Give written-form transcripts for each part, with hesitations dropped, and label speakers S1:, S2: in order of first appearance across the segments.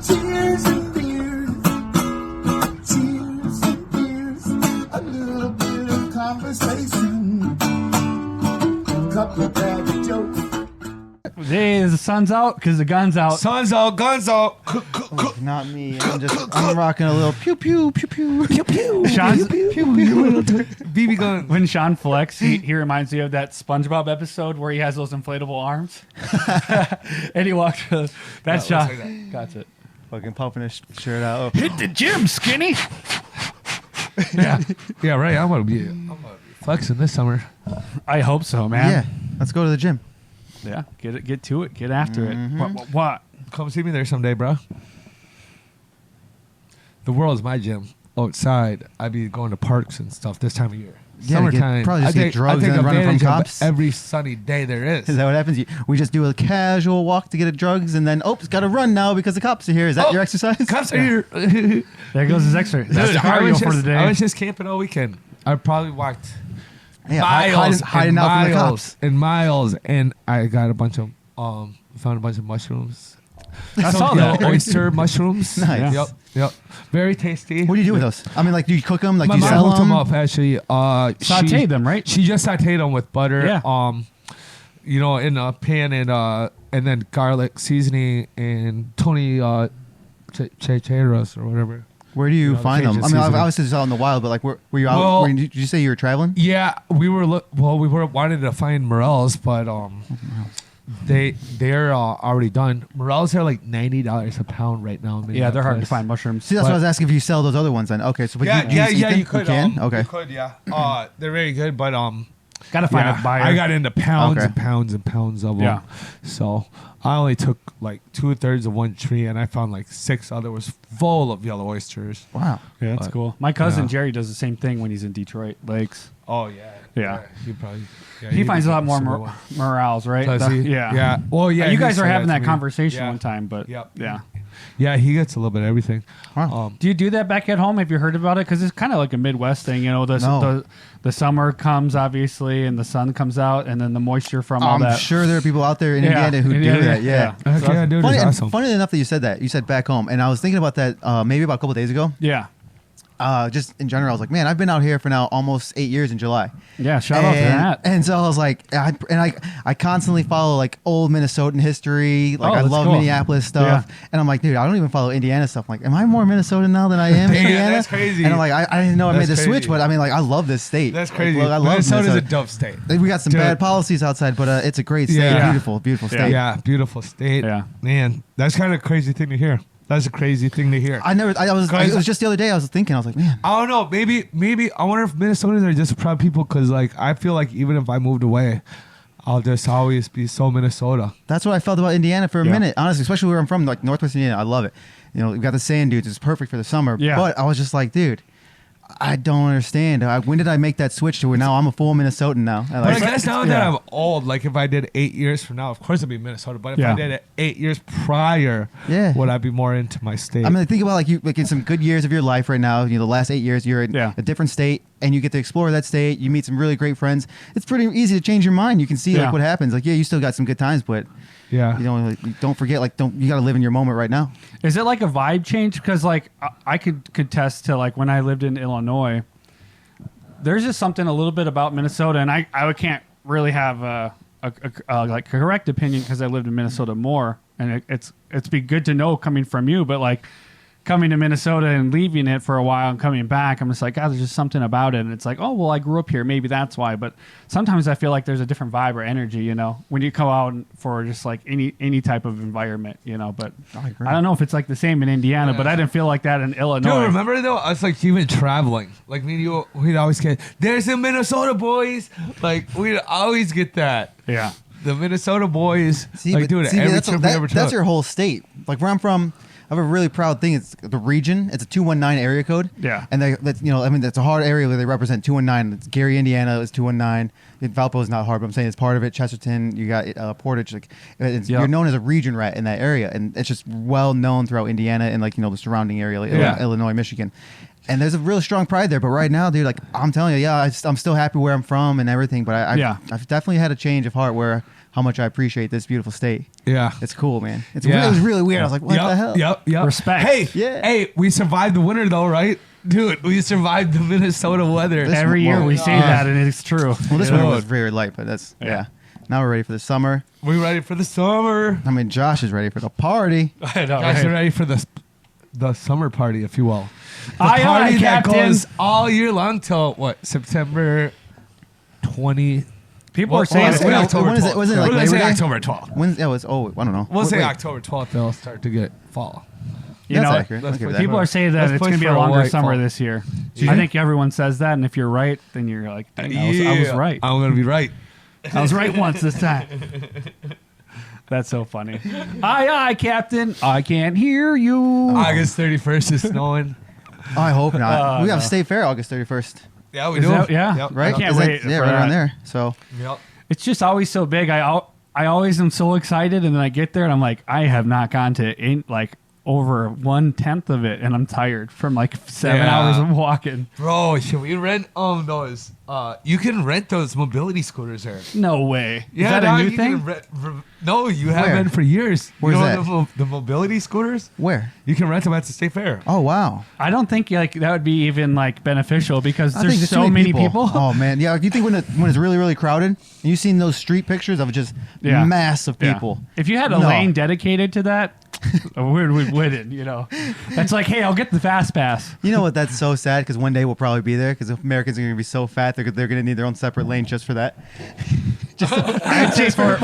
S1: Tears and beers, tears and beers, a little bit of conversation, couple of bad jokes.
S2: Hey, the sun's out because the gun's out.
S3: Sun's out, guns out.
S4: Not me. I'm rocking a little pew pew pew pew pew pew.
S2: Sean's,
S3: BB gun.
S2: when Sean flex, he reminds me of that SpongeBob episode where he has those inflatable arms. And he walks. That's Sean.
S3: Like
S2: Got it.
S4: Fucking pumping his shirt out.
S2: Hit the gym, skinny.
S3: Yeah, yeah, right. I'm gonna be flexing this summer.
S2: I hope so, man.
S4: Yeah, let's go to the gym.
S2: Yeah. Get to it. Get after it. What?
S3: Come see me there someday, bro. The world's my gym. Outside, I'd be going to parks and stuff this time of year.
S4: Yeah,
S3: Summertime.
S4: probably just get drugs and
S3: take
S4: running from
S3: advantage of
S4: cops.
S3: every sunny day there is.
S4: Is that what happens? We just do a casual walk to get drugs, and then got to run now because the cops are here. Is that your exercise?
S3: Cops are here.
S2: There goes his extra. That's the cardio for the day.
S3: I was just camping all weekend. I probably walked
S4: Yeah,
S3: miles
S4: hiding
S3: and
S4: out from the
S3: miles
S4: cops.
S3: and miles, and I got a bunch of found a bunch of mushrooms.
S2: I saw that.
S3: Oyster mushrooms.
S4: Nice.
S3: Yep. Very tasty.
S4: What do you do with those? I mean, like, do you cook them? Like,
S3: My
S4: do you
S3: mom
S4: sell
S3: hooked
S4: them?
S3: them up actually.
S2: Sauteed them, right?
S3: She just sauteed them with butter.
S2: Yeah.
S3: In a pan and then garlic seasoning and Tony chicharros or whatever.
S4: Where do you find them? I
S3: Cajun
S4: mean,
S3: seasoning.
S4: obviously it's out in the wild, but like, were you out?
S3: Well-
S4: Did you say you were traveling?
S3: Yeah, we were wanted to find morels, but they're already done. Morels are like $90 a pound right now. in
S2: Yeah, they're hard to
S3: Minneapolis.
S2: find mushrooms.
S4: See, that's what I was asking if you sell those other ones then. Okay, so but
S3: You could.
S4: can? Okay.
S3: You could, yeah. They're very good, but
S2: Got to find a buyer.
S3: I got into pounds
S4: Okay.
S3: and pounds and pounds of them.
S2: Yeah.
S3: So I only took like 2/3 of one tree, and I found like 6 other was full of yellow oysters.
S4: Wow.
S2: Yeah, that's
S3: But,
S2: cool. My cousin
S3: yeah.
S2: Jerry does the same thing when he's in Detroit Lakes.
S3: Oh yeah.
S2: Yeah.
S3: He probably. Yeah,
S2: He finds a lot more
S3: super well.
S2: morals, right?
S3: Does he?
S2: Yeah.
S3: Yeah. Well, yeah.
S2: You
S3: he
S2: guys
S3: said
S2: were having
S3: to
S2: that
S3: me.
S2: conversation
S3: Yeah.
S2: one time, but
S3: Yep.
S2: yeah.
S3: Yeah, he gets a little bit of everything.
S4: Wow.
S2: Do you do that back at home? Have you heard about it? Because it's kind of like a Midwest thing, you know.
S4: No.
S2: The summer comes obviously, and the sun comes out, and then the moisture from all
S4: I'm
S2: that.
S4: sure there are people out there in
S2: Yeah.
S4: Indiana who
S2: Indiana,
S4: do that. Yeah.
S3: Heck yeah, dude,
S4: Funny,
S3: it's awesome.
S4: funny enough that you said that. You said back home, and I was thinking about that maybe about a couple days ago.
S2: Yeah.
S4: Just in general, I was like, man, I've been out here for now almost 8 years in July.
S2: Yeah. Shout out to that.
S4: And so I was like, I constantly follow like old Minnesotan history. Like
S2: Oh,
S4: I
S2: that's
S4: love
S2: cool.
S4: Minneapolis stuff.
S2: Yeah.
S4: And I'm like, dude, I don't even follow Indiana stuff. I'm like, am I more Minnesotan now than I am
S3: Damn,
S4: Indiana?
S3: that's crazy.
S4: And I'm like, I didn't know I
S3: That's
S4: made the switch,
S3: crazy.
S4: but I mean, like, I love this state.
S3: That's
S4: Like,
S3: crazy.
S4: look, I love
S3: Minnesota's
S4: Minnesota.
S3: a dope state.
S4: We got some
S3: Dude.
S4: bad policies outside, but it's a great state.
S3: Yeah.
S4: Beautiful, beautiful state.
S3: Yeah, beautiful state.
S2: Yeah.
S3: Man, that's kind of a crazy thing to hear. That's a crazy thing to hear.
S4: It was just the other day I was thinking, I was like, man.
S3: I don't know. Maybe I wonder if Minnesotans are just proud people because, like, I feel like even if I moved away, I'll just always be so Minnesota.
S4: That's what I felt about Indiana for a
S2: Yeah.
S4: minute, honestly, especially where I'm from, like Northwest Indiana. I love it. You know, we've got the sand dunes. It's perfect for the summer.
S2: Yeah.
S4: But I was just like, dude, I don't understand. When did I make that switch to where now I'm a full Minnesotan now?
S3: But I guess now that I'm old, like if I did 8 years from now, of course it'd be Minnesota. But if
S2: Yeah.
S3: I did it 8 years prior,
S4: Yeah.
S3: would I be more into my state?
S4: I mean, think about like in some good years of your life right now. You know, the last 8 years, you're in
S2: Yeah.
S4: a different state, and you get to explore that state. You meet some really great friends. It's pretty easy to change your mind. You can see
S2: Yeah.
S4: like what happens. Like, yeah, you still got some good times, but
S3: yeah.
S4: you know, like, don't forget, like, you got to live in your moment right now.
S2: Is it like a vibe change? Because like I could contest to like when I lived in Illinois, there's just something a little bit about Minnesota, and I can't really have a like correct opinion because I lived in Minnesota more, and it's be good to know coming from you, but like coming to Minnesota and leaving it for a while and coming back, I'm just like, God, there's just something about it. And it's like, oh, well, I grew up here. Maybe that's why. But sometimes I feel like there's a different vibe or energy, you know, when you come out for just like any type of environment, you know. But
S4: I agree.
S2: I don't know if it's like the same in Indiana, but I didn't feel like that in Illinois.
S3: Dude, remember though, us like even traveling, like me and you, we'd always get, there's the Minnesota boys. Like we'd always get that.
S2: Yeah.
S3: The Minnesota boys.
S4: See,
S3: like,
S4: but
S3: dude,
S4: see,
S3: every
S4: that's,
S3: trip we ever
S4: that's
S3: took.
S4: your whole state. Like where I'm from, I have a really proud thing. It's the region. It's a 219 area code.
S2: Yeah.
S4: And that's, you know, I mean, that's a hard area where they represent 219. It's Gary, Indiana is 219. Valpo is not hard, but I'm saying it's part of it. Chesterton, you got Portage. Like, you're known as a region rat in that area, and it's just well known throughout Indiana and like, you know, the surrounding area, like Illinois, Michigan. And there's a really strong pride there. But right now, dude, like I'm telling you, I'm still happy where I'm from and everything. But I've definitely had a change of heart where how much I appreciate this beautiful state.
S3: Yeah.
S4: It's cool, man. It
S3: Yeah.
S4: was really weird. I was like, what the hell?
S3: Yep.
S2: Respect.
S3: Hey,
S4: Yeah.
S3: Hey, we survived the winter though, right? Dude, we survived the Minnesota weather.
S2: Every year we say that, and it's true.
S4: Well, this
S3: Yeah.
S4: one was very light, but that's yeah. Now we're ready for the summer.
S3: We ready for the summer.
S4: I mean, Josh is ready for the party.
S2: I know,
S3: Guys
S2: right?
S3: are ready for the summer party, if you will. The
S2: Aye,
S3: party that
S2: Captain.
S3: goes all year long till what? September 20.
S2: People
S3: Well,
S2: are saying
S3: let's
S2: it's
S3: say
S2: gonna-
S3: October
S4: when is it-
S3: 12th.
S4: wasn't it like
S3: Let's say
S4: Labor Day?
S3: October 12th.
S4: When? Yeah, it was. Oh, I don't know.
S3: We'll say
S4: Wait.
S3: October 12th. They'll start to get fall.
S2: you
S4: That's
S2: know,
S4: accurate.
S3: let's
S4: I'll give
S3: put
S4: you that.
S2: people are saying that
S3: Let's
S2: it's
S3: push
S2: going to be
S3: for
S2: a
S3: a
S2: longer
S3: white
S2: summer
S3: fall.
S2: this year.
S3: Yeah.
S2: I think everyone says that, and if you're right, then you're like, dang, I was right.
S3: I'm gonna be right.
S2: I was right once this time. That's so funny. Aye, Captain. I can't hear you.
S3: August 31st is snowing.
S4: I hope not. We have State Fair August 31st,
S3: Yeah, we
S2: Is
S3: do.
S2: that- yeah?
S3: Yep.
S4: right?
S2: I can't
S4: Is that-
S2: wait
S4: Yeah,
S2: for
S4: right around
S2: that.
S4: there. So
S3: Yep.
S2: It's just always so big. I always am so excited, and then I get there, and I'm like, I have not gone to over 1/10 of it, and I'm tired from like 7
S3: Yeah.
S2: hours of walking.
S3: Bro, should we rent those? You can rent those mobility scooters there.
S2: No way.
S3: Yeah,
S2: Is that a
S3: dog,
S2: new
S3: you can
S2: thing?
S3: no, you have
S4: Where?
S3: been for years.
S4: Where's
S3: you
S4: that?
S3: know the mobility scooters?
S4: where?
S3: You can rent them at the state fair.
S4: Oh wow.
S2: I don't think like that would be even like beneficial because
S4: I think
S2: there's
S4: too
S2: so many people.
S4: Oh man, yeah. You think when it's really really crowded, and you've seen those street pictures of just
S2: Yeah.
S4: mass of
S2: Yeah.
S4: people.
S2: If you had a
S4: No.
S2: lane dedicated to that, we wouldn't. You know, that's like, hey, I'll get the fast pass.
S4: You know what? That's so sad because one day we'll probably be there because Americans are going to be so fat they're going to need their own separate lane just for that.
S2: I'd say for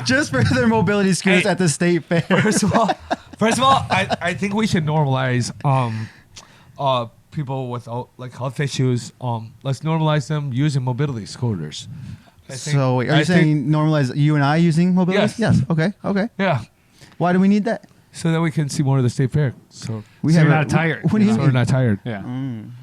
S4: Just for their mobility scooters
S3: Hey.
S4: at the state fair.
S3: First of all, I think we should normalize people with like health issues. Let's normalize them using mobility scooters. I think-
S4: So are
S3: I
S4: you
S3: think-
S4: saying normalize you and I using mobility?
S3: Yes.
S4: Okay. Okay.
S3: Yeah,
S4: Why do we need that?
S3: so that we can see more of the state fair. So
S2: So you're not tired.
S4: What do you
S3: so we're
S4: mean?
S3: not tired.
S2: yeah.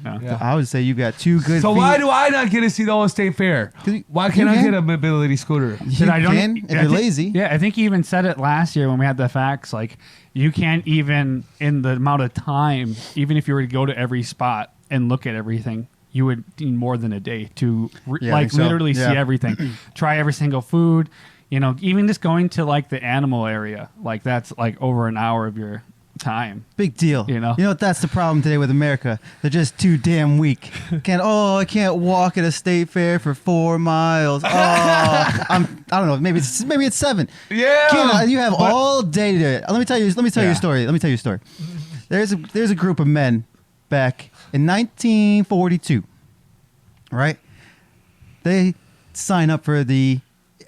S2: Yeah.
S3: Yeah.
S4: I would say you got two good.
S3: So
S4: feet.
S3: why do I not get to see the whole state fair?
S4: 'Cause you-
S3: Why can't
S4: you
S3: I
S4: can.
S3: get a mobility scooter?
S4: You
S2: That I don't-
S4: can if
S2: I
S4: you're
S2: think-
S4: lazy?
S2: Yeah, I think you even said it last year when we had the facts. Like, you can't even, in the amount of time, even if you were to go to every spot and look at everything, you would need more than a day to
S4: Yeah, I think so.
S2: literally see
S4: Yeah.
S2: everything. Try every single food. You know, even just going to like the animal area, like that's like over an hour of your time.
S4: Big deal.
S2: You know?
S4: what? That's the problem today with America. They're just too damn weak. I can't walk at a state fair for 4 miles. Oh, I don't know. Maybe it's 7.
S3: Yeah,
S4: You have all day to do it. Let me tell you
S2: Yeah.
S4: a story. Let me tell you a story. There's a group of men back in 1942. Right? They sign up for the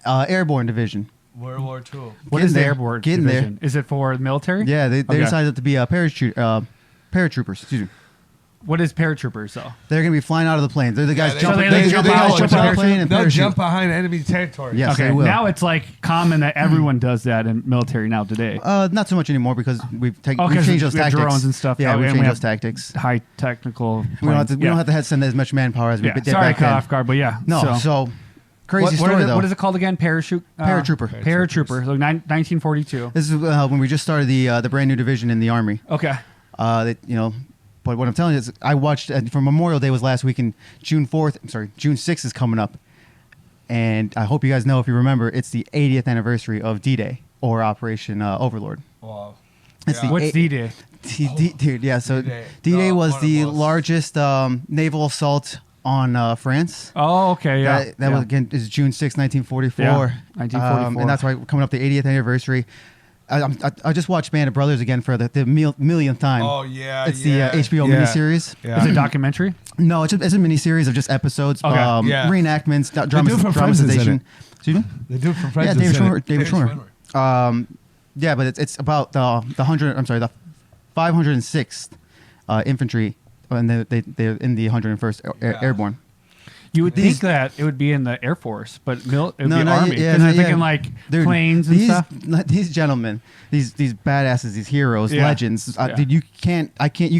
S4: airborne division.
S3: World War II.
S2: What
S4: Getting
S2: is the
S4: there.
S2: airborne
S4: Getting there.
S2: division? Is it for the military?
S4: Yeah, they
S2: Okay.
S4: decided to be paratroopers. Excuse me.
S2: What is paratroopers though?
S4: They're going to be flying out of the planes. They're the guys
S3: they-
S4: jumping.
S2: So they
S4: They
S2: jump
S4: guys
S2: out,
S4: jump
S2: jump
S4: out of
S2: out.
S4: the plane and
S3: They'll
S4: parachute.
S3: jump behind enemy territory.
S4: Yes,
S2: Okay,
S4: they will.
S2: now it's like common that everyone does that in military now today.
S4: Not so much anymore because we've
S2: 'cause
S4: changed those
S2: we have
S4: tactics.
S2: drones and stuff.
S4: Yeah,
S2: Oh,
S4: we've
S2: and we
S4: changed
S2: have
S4: those tactics.
S2: High technical.
S4: We don't have to.
S2: planes.
S4: We don't have to send as much manpower as we
S2: Yeah.
S4: did
S2: Sorry,
S4: back
S2: caught
S4: then.
S2: off guard, but yeah.
S4: No, so crazy story though.
S2: What is it called again? Parachute.
S4: Paratrooper.
S2: Paratrooper. So 1942.
S4: This is when we just started the brand new division in the army.
S2: Okay.
S4: But what I'm telling you is, I watched for Memorial Day was last week, and June 6th is coming up, and I hope you guys know if you remember, it's the 80th anniversary of D-Day or Operation Overlord.
S3: Wow.
S4: It's
S3: Yeah.
S4: the
S2: What's
S4: eight-
S2: D-Day?
S4: Dude, yeah. So
S3: D-Day.
S4: D-Day was
S3: One of
S4: the
S3: those.
S4: largest naval assault on France.
S2: Oh, okay. Yeah.
S4: That
S2: yeah.
S4: was again is June 6, 1944.
S2: Yeah, 1944.
S4: And that's why we're coming up the 80th anniversary. I just watched Band of Brothers again for the millionth time.
S3: Oh yeah.
S4: It's
S3: yeah,
S4: the HBO
S3: yeah.
S4: miniseries.
S3: Yeah.
S2: Is it a documentary?
S4: No, it's a miniseries of just episodes,
S2: Okay.
S3: Yeah.
S4: reenactments,
S3: dude from Friends is in
S4: dramatization.
S3: it.
S4: Excuse me?
S3: The dude from Friends.
S4: Yeah, David
S3: is in
S4: Schwimmer.
S3: it.
S4: David Schwimmer. Yeah, but it's about the 506th infantry, and they're in the 101st
S3: Yeah.
S4: Airborne.
S2: You would think that it would be in the Air Force, but it would be Army.
S4: yeah,
S2: Because I'm
S4: yeah.
S2: thinking like
S4: Dude,
S2: planes and stuff.
S4: These gentlemen, these badasses, these heroes,
S2: Yeah.
S4: legends.
S2: Yeah.
S4: Dude, you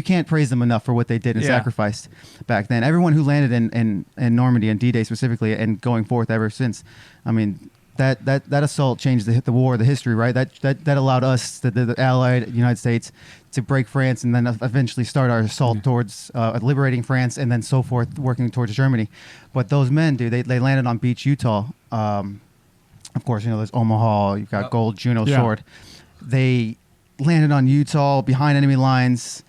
S4: can't praise them enough for what they did and
S2: Yeah.
S4: sacrificed back then. Everyone who landed in Normandy and D-Day specifically, and going forth ever since. I mean, that assault changed the war, the history, right? That allowed us, the Allied United States, to break France and then eventually start our assault towards liberating France and then so forth, working towards Germany. But those men, dude, they landed on Beach, Utah. Of course, there's Omaha. You've got Gold, Juno,
S2: Yeah.
S4: Sword. They landed on Utah behind enemy lines.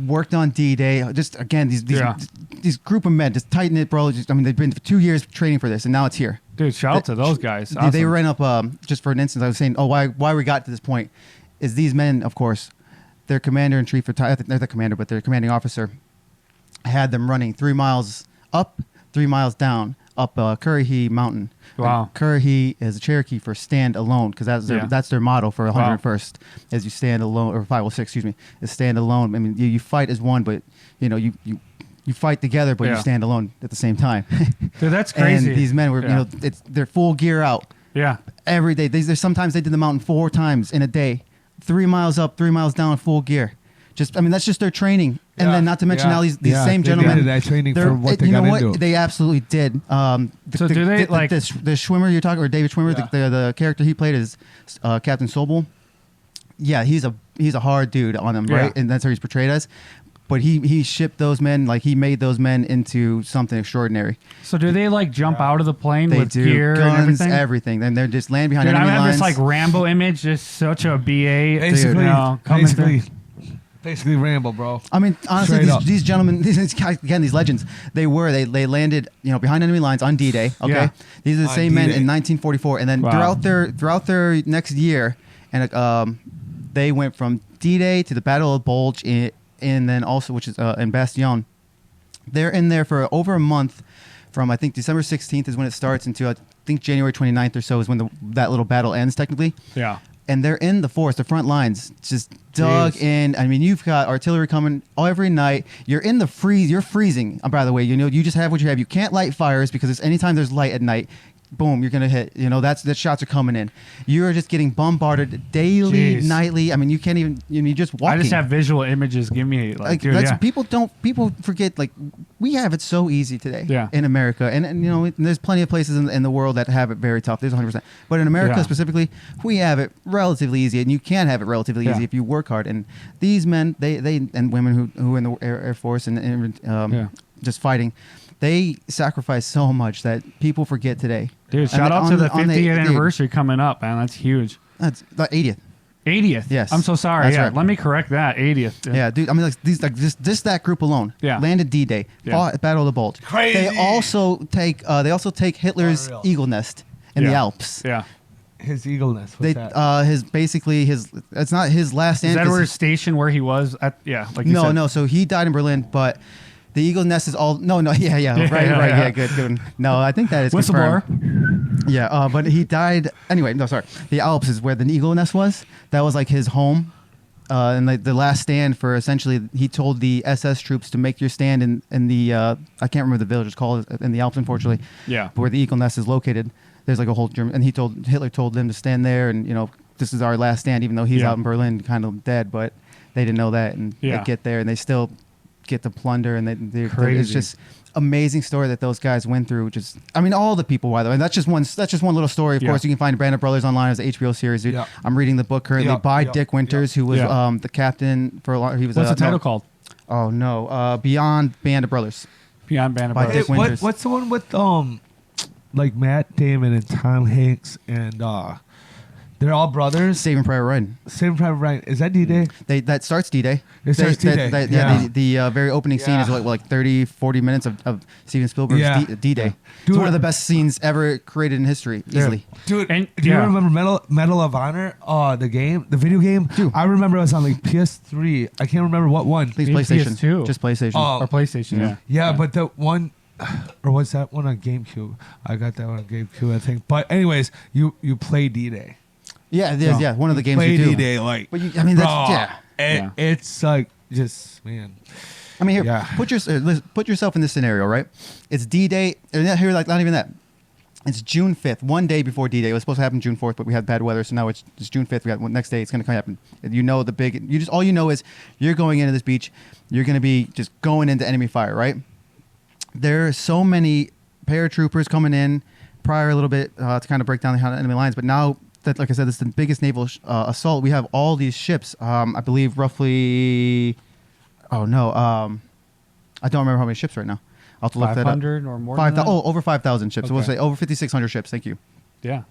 S4: Worked on D-Day. Just again, these group of men, just tight knit, bro. They've been for 2 years training for this, and now it's here.
S2: Dude, shout out to those guys.
S4: They
S2: Awesome.
S4: ran up. Just for an instance, I was saying, why we got to this point is these men, of course, their commander in chief, they're the commander, but their commanding officer had them running 3 miles up, 3 miles down up Currahee Mountain.
S2: Wow.
S4: And Currahee is a Cherokee for stand alone, because that's their motto for 101st, is you stand alone, or 506, excuse me, is stand alone. I mean, you fight as one, but you fight together, but you stand alone at the same time.
S2: Dude, that's crazy.
S4: And these men were, they're full gear out.
S2: Yeah.
S4: Every day. Sometimes they did the mountain 4 times in a day, 3 miles up, 3 miles down, full gear. That's just their training. And then not to mention now these same gentlemen.
S3: They did that training for what they got into.
S4: They absolutely did.
S2: So do they like
S4: the Schwimmer you're talking, or David Schwimmer, the character he played is Captain Sobel. Yeah, he's a hard dude on him, right? And that's how he's portrayed as. But he shipped those men, like he made those men into something extraordinary.
S2: So do they like jump out of the plane
S4: They
S2: with
S4: do
S2: gear
S4: guns,
S2: and
S4: everything. Then they're just land behind
S2: Dude, I
S4: enemy
S2: have
S4: lines.
S2: this like Rambo image, just such a BA.
S3: Basically, basically Rambo, bro.
S4: I mean, honestly, these gentlemen, these guys, again, these legends, they landed, behind enemy lines on D-Day. Okay,
S2: Yeah.
S4: These are the
S3: On
S4: same men
S3: D-Day.
S4: in 1944, and then throughout their next year, and they went from D-Day to the Battle of Bulge, and then also, which is in Bastion. They're in there for over a month, from I think December 16th is when it starts, until I think January 29th or so is when that little battle ends technically.
S2: Yeah.
S4: And they're in the forest, the front lines, just dug in. I mean, you've got artillery coming every night. You're in the freeze. You're freezing. By the way, you just have what you have. You can't light fires because anytime there's light at night, boom, you're gonna hit. The shots are coming in. You're just getting bombarded daily, nightly. I mean, you can't even. You're just walking.
S2: I just have visual images. Give me dude,
S4: people forget, like, we have it so easy today in America, and there's plenty of places in the world that have it very tough. There's 100%, but in America specifically, we have it relatively easy, and you can have it relatively easy if you work hard. And these men, they and women who are in the Air Force and just fighting, they sacrifice so much that people forget today.
S2: Dude, shout out to the 50th anniversary coming up, man. That's huge.
S4: That's the 80th.
S2: 80th.
S4: Yes.
S2: I'm so sorry.
S4: That's
S2: yeah.
S4: right.
S2: Let me correct that. 80th.
S4: Yeah, dude. I mean, just that group alone.
S2: Yeah.
S4: Landed D-Day. Fought at Battle of the Bulge.
S3: Crazy.
S4: They also take Hitler's
S3: Unreal.
S4: eagle nest in the Alps.
S2: Yeah.
S3: His eagle nest. What's that?
S4: It's not his last stand.
S2: Is that where his station where he was at? Yeah. Like you said.
S4: No. So he died in Berlin, but the eagle nest is all. No. Yeah. Right. Yeah. Good. No, I think that is
S2: Whistleblower.
S4: confirmed. Yeah. But he died anyway. No, sorry. The Alps is where the eagle nest was. That was like his home. And the last stand for, essentially, he told the SS troops to make your stand in the I can't remember the village it's called in the Alps, unfortunately.
S2: Yeah.
S4: But where the eagle nest is located, there's like a whole German, and Hitler told them to stand there, and this is our last stand, even though he's out in Berlin, kind of dead. But they didn't know that, and they get there, and they still get to plunder, and it's just amazing story that those guys went through. All the people, by the way. And that's just one little story. Of course, you can find Brandon Brothers online as an HBO series. Dude. I'm reading the book currently by Dick Winters, who was the captain for a long. He was.
S2: What's the title called?
S4: Oh no, Beyond Band of Brothers.
S2: Beyond Band of
S4: By
S2: Brothers.
S4: Dick Winters.
S3: What's the one with like Matt Damon and Tom Hanks and they're all brothers?
S4: Saving Private Ryan.
S3: Saving Private Ryan. Is that D-Day?
S4: That starts D-Day.
S3: It starts D-Day.
S4: The very opening scene is like 30, 40 minutes of Steven Spielberg's D-Day.
S3: Yeah.
S4: It's one of the best scenes ever created in history, easily.
S3: Dude,
S2: And-
S3: do you remember Medal of Honor? The game, the video game?
S4: Dude.
S3: I remember it was on like PS3. I can't remember what one.
S4: Please,
S2: Maybe
S4: PlayStation.
S2: PS2.
S4: Just PlayStation.
S3: Oh.
S2: Or PlayStation. Yeah.
S3: Yeah, but the one, or was that one on GameCube? I got that one on GameCube, I think. But anyways, you play D-Day.
S4: Yeah, it is. Yeah, one of the games
S3: Play
S4: you do.
S3: D-Day, like.
S4: But
S3: It's like just man.
S4: I mean, here, put yourself in this scenario, right? It's D-Day, and here, like, not even that. It's June 5th, one day before D-Day. It was supposed to happen June 4th, but we had bad weather, so now it's June 5th. We got next day. It's going to happen. All you know is you're going into this beach. You're going to be just going into enemy fire, right? There are so many paratroopers coming in prior a little bit to kind of break down the enemy lines, but now that, like I said, this is the biggest naval assault. We have all these ships. I believe roughly. Oh no, I don't remember how many ships right now. I'll have to look that up.
S2: 500 or more than that?
S4: Over 5,000 ships.
S2: Okay.
S4: We'll say over 5,600 ships. Thank you.
S2: Yeah.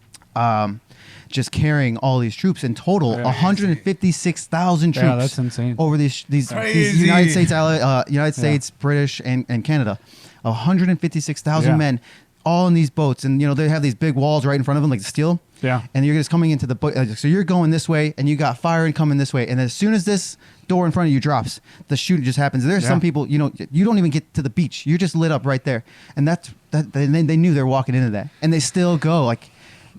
S4: Just carrying all these troops in total,
S2: Yeah.
S4: 156,000 troops.
S2: Yeah, that's insane.
S4: Over these
S3: Crazy.
S4: United States, British, and Canada, 156,000
S2: Yeah.
S4: men, all in these boats, and they have these big walls right in front of them, like steel.
S2: Yeah.
S4: And you're just coming into the boat, so you're going this way, and you got fire incoming this way, and as soon as this door in front of you drops, the shooting just happens. There's some people, you don't even get to the beach. You're just lit up right there, and they knew they're walking into that, and they still go like.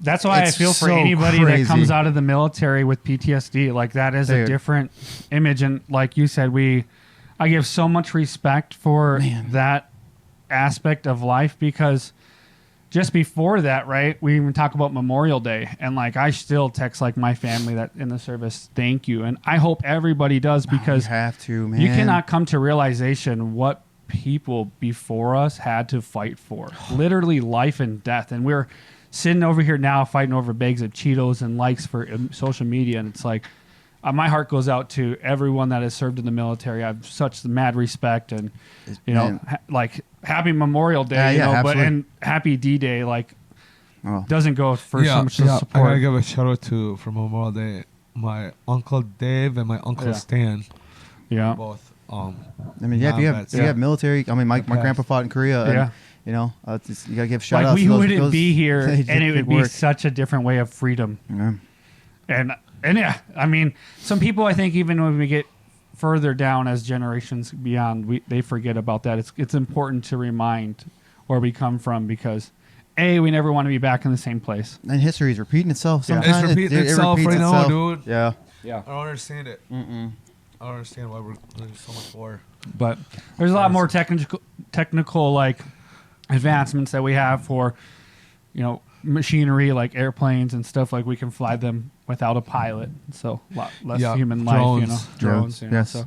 S2: That's why I
S4: It's
S2: feel for
S4: so
S2: anybody
S4: crazy.
S2: that comes out of the military with PTSD. Like that is a
S4: Dude.
S2: different image, and like you said, I give so much respect for that aspect of life because just before that, right? We even talk about Memorial Day, and like I still text like my family that in the service, thank you, and I hope everybody does because
S4: You have to, man.
S2: you cannot come to realization what people before us had to fight for, literally life and death, and we're sitting over here now fighting over bags of Cheetos and likes for social media, and it's like my heart goes out to everyone that has served in the military. I have such mad respect, and like happy Memorial Day, but
S4: absolutely.
S2: and happy D-Day, like doesn't go for so much
S3: I gotta
S2: support.
S3: give a shout out to for Memorial Day, my uncle Dave and my uncle Stan.
S2: Yeah,
S3: Both.
S4: I mean, if you have military. I mean, my grandpa fought in Korea. And, you gotta give shout outs.
S2: Like we wouldn't be here,
S4: they
S2: and it would be
S4: work.
S2: such a different way of freedom.
S4: Yeah.
S2: And yeah, I mean, some people I think even when we get further down as generations beyond, they forget about that. It's important to remind where we come from because we never want to be back in the same place.
S4: And history is repeating itself.
S2: Yeah.
S4: Sometimes
S3: It's repeating itself
S4: repeats
S3: right now,
S4: itself.
S3: dude.
S4: Yeah.
S2: Yeah,
S3: I don't understand it. I don't understand why there's so much war.
S2: but there's a lot more technical like advancements that we have for machinery like airplanes and stuff. Like we can fly them without a pilot, so a lot less human
S3: drones.
S2: life. Drones.
S4: Yes.
S2: So.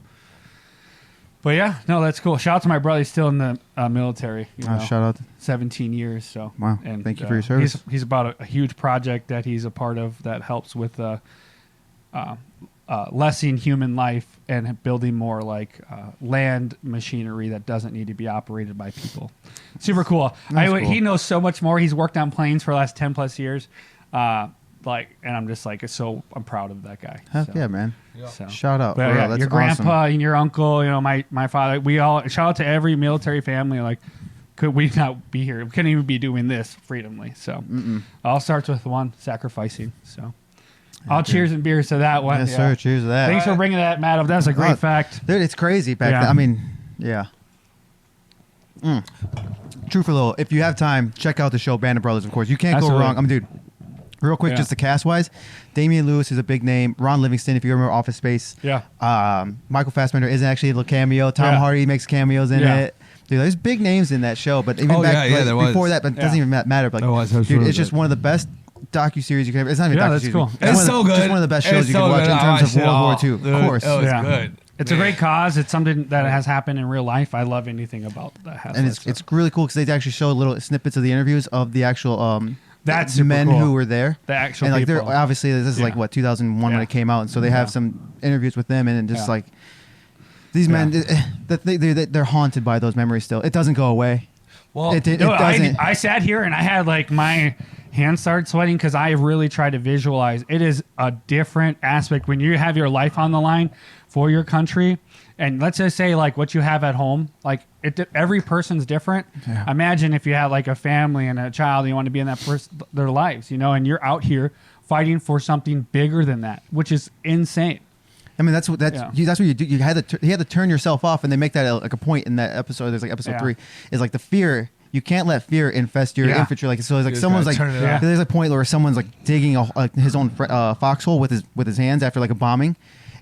S2: But yeah, no, that's cool. Shout out to my brother. He's still in the military.
S4: Shout out.
S2: 17 years. So
S4: Wow.
S2: and
S4: Thank you for your service.
S2: He's about a huge project that he's a part of that helps with lessening human life and building more like land machinery that doesn't need to be operated by people. Super cool.
S4: Cool.
S2: He knows so much more. He's worked on planes for the last 10 plus years. And I'm just like, I'm proud of that guy.
S4: Heck
S2: So,
S4: yeah, man.
S2: so.
S4: Shout out.
S2: But
S4: For real.
S2: yeah,
S4: That's
S2: your grandpa
S4: awesome.
S2: and your uncle, my father, we all shout out to every military family. Like, could we not be here? We couldn't even be doing this freedomly. So all starts with one sacrificing. So all cheers and beers to that one.
S4: Yes, sir. Cheers to that.
S2: Thanks for bringing that, Matt, up. That's a great fact.
S4: Dude, it's crazy back then. I mean, yeah. True for a little. If you have time, check out the show Band of Brothers, of course. You can't go wrong. I mean, dude, real quick, just the cast-wise, Damian Lewis is a big name. Ron Livingston, if you remember Office Space.
S2: Yeah.
S4: Michael Fassbender is actually a little cameo. Tom Hardy makes cameos in it. Dude, there's big names in that show, but even before that, but it doesn't even matter. But dude, it's just one of the best docu-series you can ever. It's not even a docu-series.
S2: That's cool.
S3: It's so good.
S4: Just one of the best shows you can watch in terms of World War II. Of course.
S3: It was good.
S2: It's a great cause. It's something that has happened in real life. I love anything about that.
S4: And it's really cool because they actually show little snippets of the interviews of the actual
S2: That's
S4: men
S2: super cool.
S4: who were there.
S2: The actual
S4: and like
S2: people.
S4: they're obviously this is like what 2001 when it came out, and so they have some interviews with them, and just like these men, they're haunted by those memories still. It doesn't go away.
S3: Well,
S4: it doesn't.
S2: I sat here and I had like my hands started sweating because I really tried to visualize. It is a different aspect when you have your life on the line for your country. And let's just say like what you have at home, like every person's different. Yeah. Imagine if you had like a family and a child and you want to be in their lives, and you're out here fighting for something bigger than that, which is insane.
S4: I mean, that's what you do. You had to turn yourself off, and they make that like a point in that episode. There's like episode 3 is like the fear. You can't let fear infest your infantry. Like so, it's like someone's like there's a point where someone's like digging his own foxhole with his hands after like a bombing.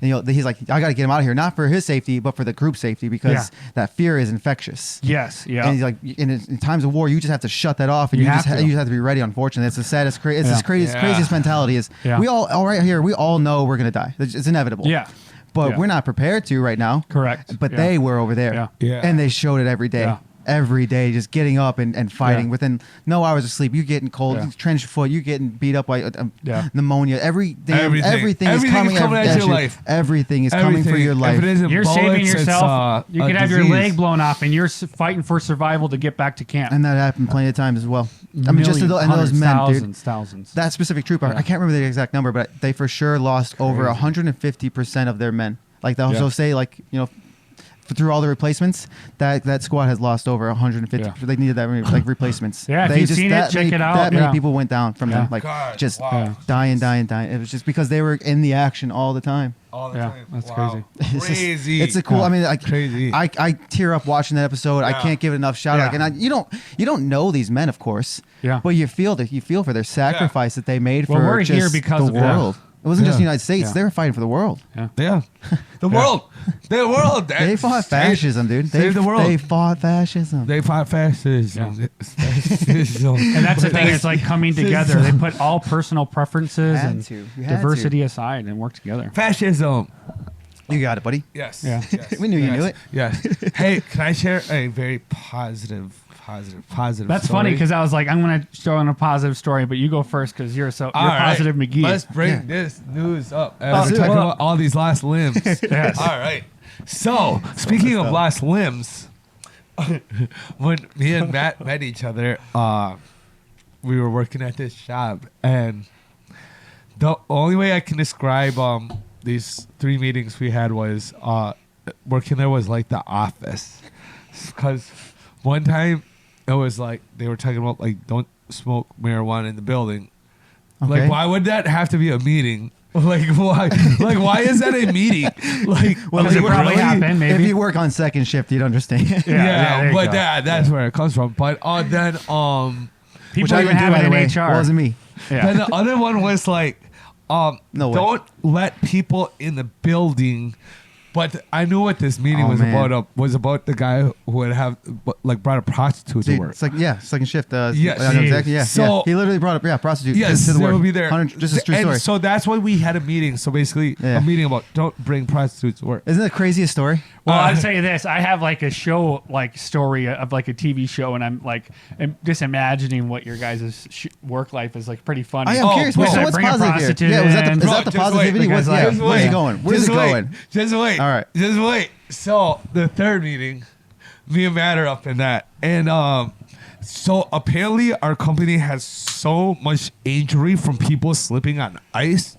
S4: And he's like, I got to get him out of here, not for his safety, but for the group safety, because that fear is infectious.
S2: Yes, yeah.
S4: And he's like, in times of war, you just have to shut that off, and you just have to be ready. Unfortunately, it's the saddest, it's this craziest mentality. Is we all right here, we all know we're gonna die. It's inevitable.
S2: Yeah.
S4: But we're not prepared to right now.
S2: Correct.
S4: But they were over there, and they showed it every day. every day, just getting up and fighting.
S2: Yeah.
S4: Within no hours of sleep, you're getting cold,
S2: Yeah.
S4: trench foot, you're getting beat up by
S2: Yeah.
S4: pneumonia. Everything
S3: Everything
S4: is coming
S3: at your
S4: you.
S3: life.
S4: Everything is coming for your life.
S3: If it isn't
S2: You're
S3: bullets,
S2: saving
S3: it's,
S2: yourself. You
S3: a
S2: could have your
S3: disease.
S2: leg blown off, and you're fighting for survival to get back to camp.
S4: And that happened plenty of times as well. I mean, just to
S2: Millions,
S4: and those men,
S2: thousands,
S4: dude.
S2: thousands.
S4: That specific trooper,
S2: Yeah.
S4: I can't remember the exact number, but they for sure lost over 150% of their men. Like they'll also say, like, you know, through all the replacements, that squad has lost over 150.
S2: Yeah.
S4: They needed that many like replacements.
S2: Yeah, if
S4: they
S2: you've seen it, check it out.
S4: That many
S2: Yeah.
S4: people went down from them,
S2: Yeah.
S4: like
S3: God,
S4: just
S3: wow.
S4: dying. It was just because they were in the action all the time.
S3: All the
S2: Yeah,
S3: time.
S2: that's
S3: Wow.
S4: It's just-
S3: Crazy.
S4: It's a cool.
S2: Yeah.
S4: I mean, like,
S3: Crazy.
S4: I tear up watching that episode. I
S3: Yeah.
S4: can't give it enough shout out.
S2: Yeah.
S4: And you don't know these men, of course.
S2: Yeah.
S4: But you feel for their sacrifice that they made
S2: Well,
S4: for
S2: we're
S4: just
S2: here because
S4: the
S2: of that.
S4: world. It wasn't just
S3: Yeah.
S4: the United States.
S2: Yeah.
S4: They were fighting for the world.
S3: Yeah. The world. The world.
S4: They fought fascism, dude.
S3: Save the world.
S4: They fought fascism.
S3: They fought fascism. Fascism.
S2: And that's the thing. It's like coming together. They put all personal preferences
S4: Had
S2: and
S4: to. You had
S2: diversity aside and work together.
S3: Fascism.
S4: You got it, buddy.
S3: Yes.
S2: Yeah.
S3: Yes.
S4: We knew you
S3: yes.
S4: knew it.
S3: Yes. Hey, can I share a very positive
S2: That's
S3: story?
S2: funny because I was like, I'm going to show in a positive story, but you go first because you're
S3: All right.
S2: positive McGee.
S3: Let's bring
S4: Yeah.
S3: this news up
S2: Oh,
S3: as we're
S2: dude,
S3: talking
S2: well-
S3: about all these lost limbs.
S2: Yes.
S3: All right. So, speaking of lost limbs, when me and Matt met each other, we were working at this shop, and the only way I can describe these 3 meetings we had was working there was like the office, because one time it was like they were talking about like don't smoke marijuana in the building.
S4: Okay.
S3: Like, why would that have to be a meeting? Like, why? Like, why is that a meeting? Like,
S2: Well,
S3: like,
S2: it probably
S3: really?
S2: happened, maybe.
S4: If you work on second shift, you'd understand.
S2: Yeah, there you
S3: but
S2: go.
S3: that's where it comes from. But then
S2: People
S4: Which I
S2: even
S4: didn't do,
S2: have
S4: by
S2: it
S4: the
S2: in
S4: way.
S2: HR.
S4: Wasn't me.
S2: Yeah.
S3: then the other one was like,
S4: No way.
S3: don't let people in the building. But I knew what this meeting
S4: Oh,
S3: was
S4: man.
S3: about. Was about the guy who would have like brought a prostitute to
S4: Dude,
S3: work.
S4: it's like second shift.
S3: Yes.
S4: I know exactly. Yeah,
S3: So-
S4: yeah. He literally brought up prostitute.
S3: Yes,
S4: to the
S3: they
S4: work.
S3: will be there.
S4: Just a true
S3: And
S4: story.
S3: so that's why we had a meeting. So basically,
S4: Yeah.
S3: a meeting about don't bring prostitutes to work.
S4: Isn't that the craziest story?
S2: Well, I'll tell you this. I have like a show, like story of like a TV show, and I'm just imagining what your guys' work life is like. Pretty funny.
S4: I am curious.
S2: Bro,
S4: So
S2: like
S4: what's
S2: bring a
S4: positive here?
S2: prostitute
S4: Yeah, is that
S2: in.
S4: the
S3: Bro, just
S4: positivity?
S2: wait,
S4: What's,
S2: because,
S4: yeah, where's it going? Where's
S3: Just
S4: it
S3: wait.
S4: going?
S3: Just wait.
S4: All right.
S3: Just wait. So the third meeting, me and Matt are up in that, and so apparently our company has so much injury from people slipping on ice.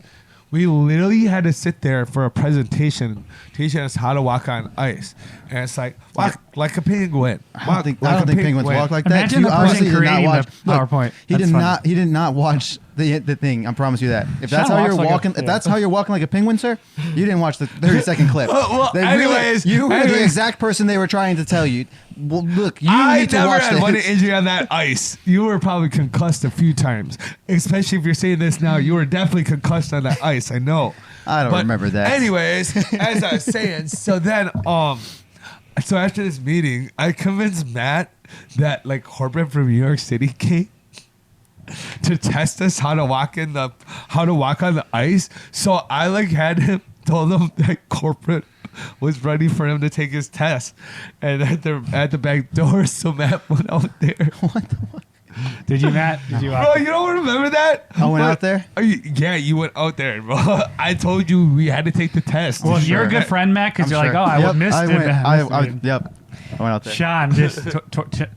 S3: We literally had to sit there for a presentation teaching us how to walk on ice, and it's like walk like a penguin.
S4: I don't think penguins walk like that.
S2: Imagine
S4: You
S2: the person
S4: obviously did not
S2: creating
S4: watch
S2: the PowerPoint.
S4: He
S2: That's
S4: did
S2: funny.
S4: not. He did not watch the thing. I promise you that. If that's
S2: Sean
S4: how you're
S2: walks like a-
S4: walking,
S2: yeah.
S4: if that's how you're walking like a penguin, sir, you didn't watch the 30-second clip.
S3: Well,
S4: They
S3: anyways,
S4: you were the
S3: anyways.
S4: exact person they were trying to tell you. Well, look, you
S3: I
S4: need to
S3: never
S4: watch
S3: had one
S4: this.
S3: injury on that ice. You were probably concussed a few times, especially if you're saying this now. You were definitely concussed on that ice. I know.
S4: I don't remember that.
S3: Anyways, as I was saying, so then, so after this meeting, I convinced Matt that like corporate from New York City came to test us how to walk on the ice. So I like had him told him that corporate was ready for him to take his test, and at the back door, so Matt went out there.
S2: Did you, Matt? Did you?
S3: Bro, you don't remember that?
S4: I went out there?
S3: Yeah, you went out there, bro. I told you we had to take the test.
S2: Well, you're a good friend, Matt, because you're like, oh, I would miss
S4: I
S2: it.
S4: went.
S2: I missed it.
S4: Yep. I went out there.
S2: Sean, just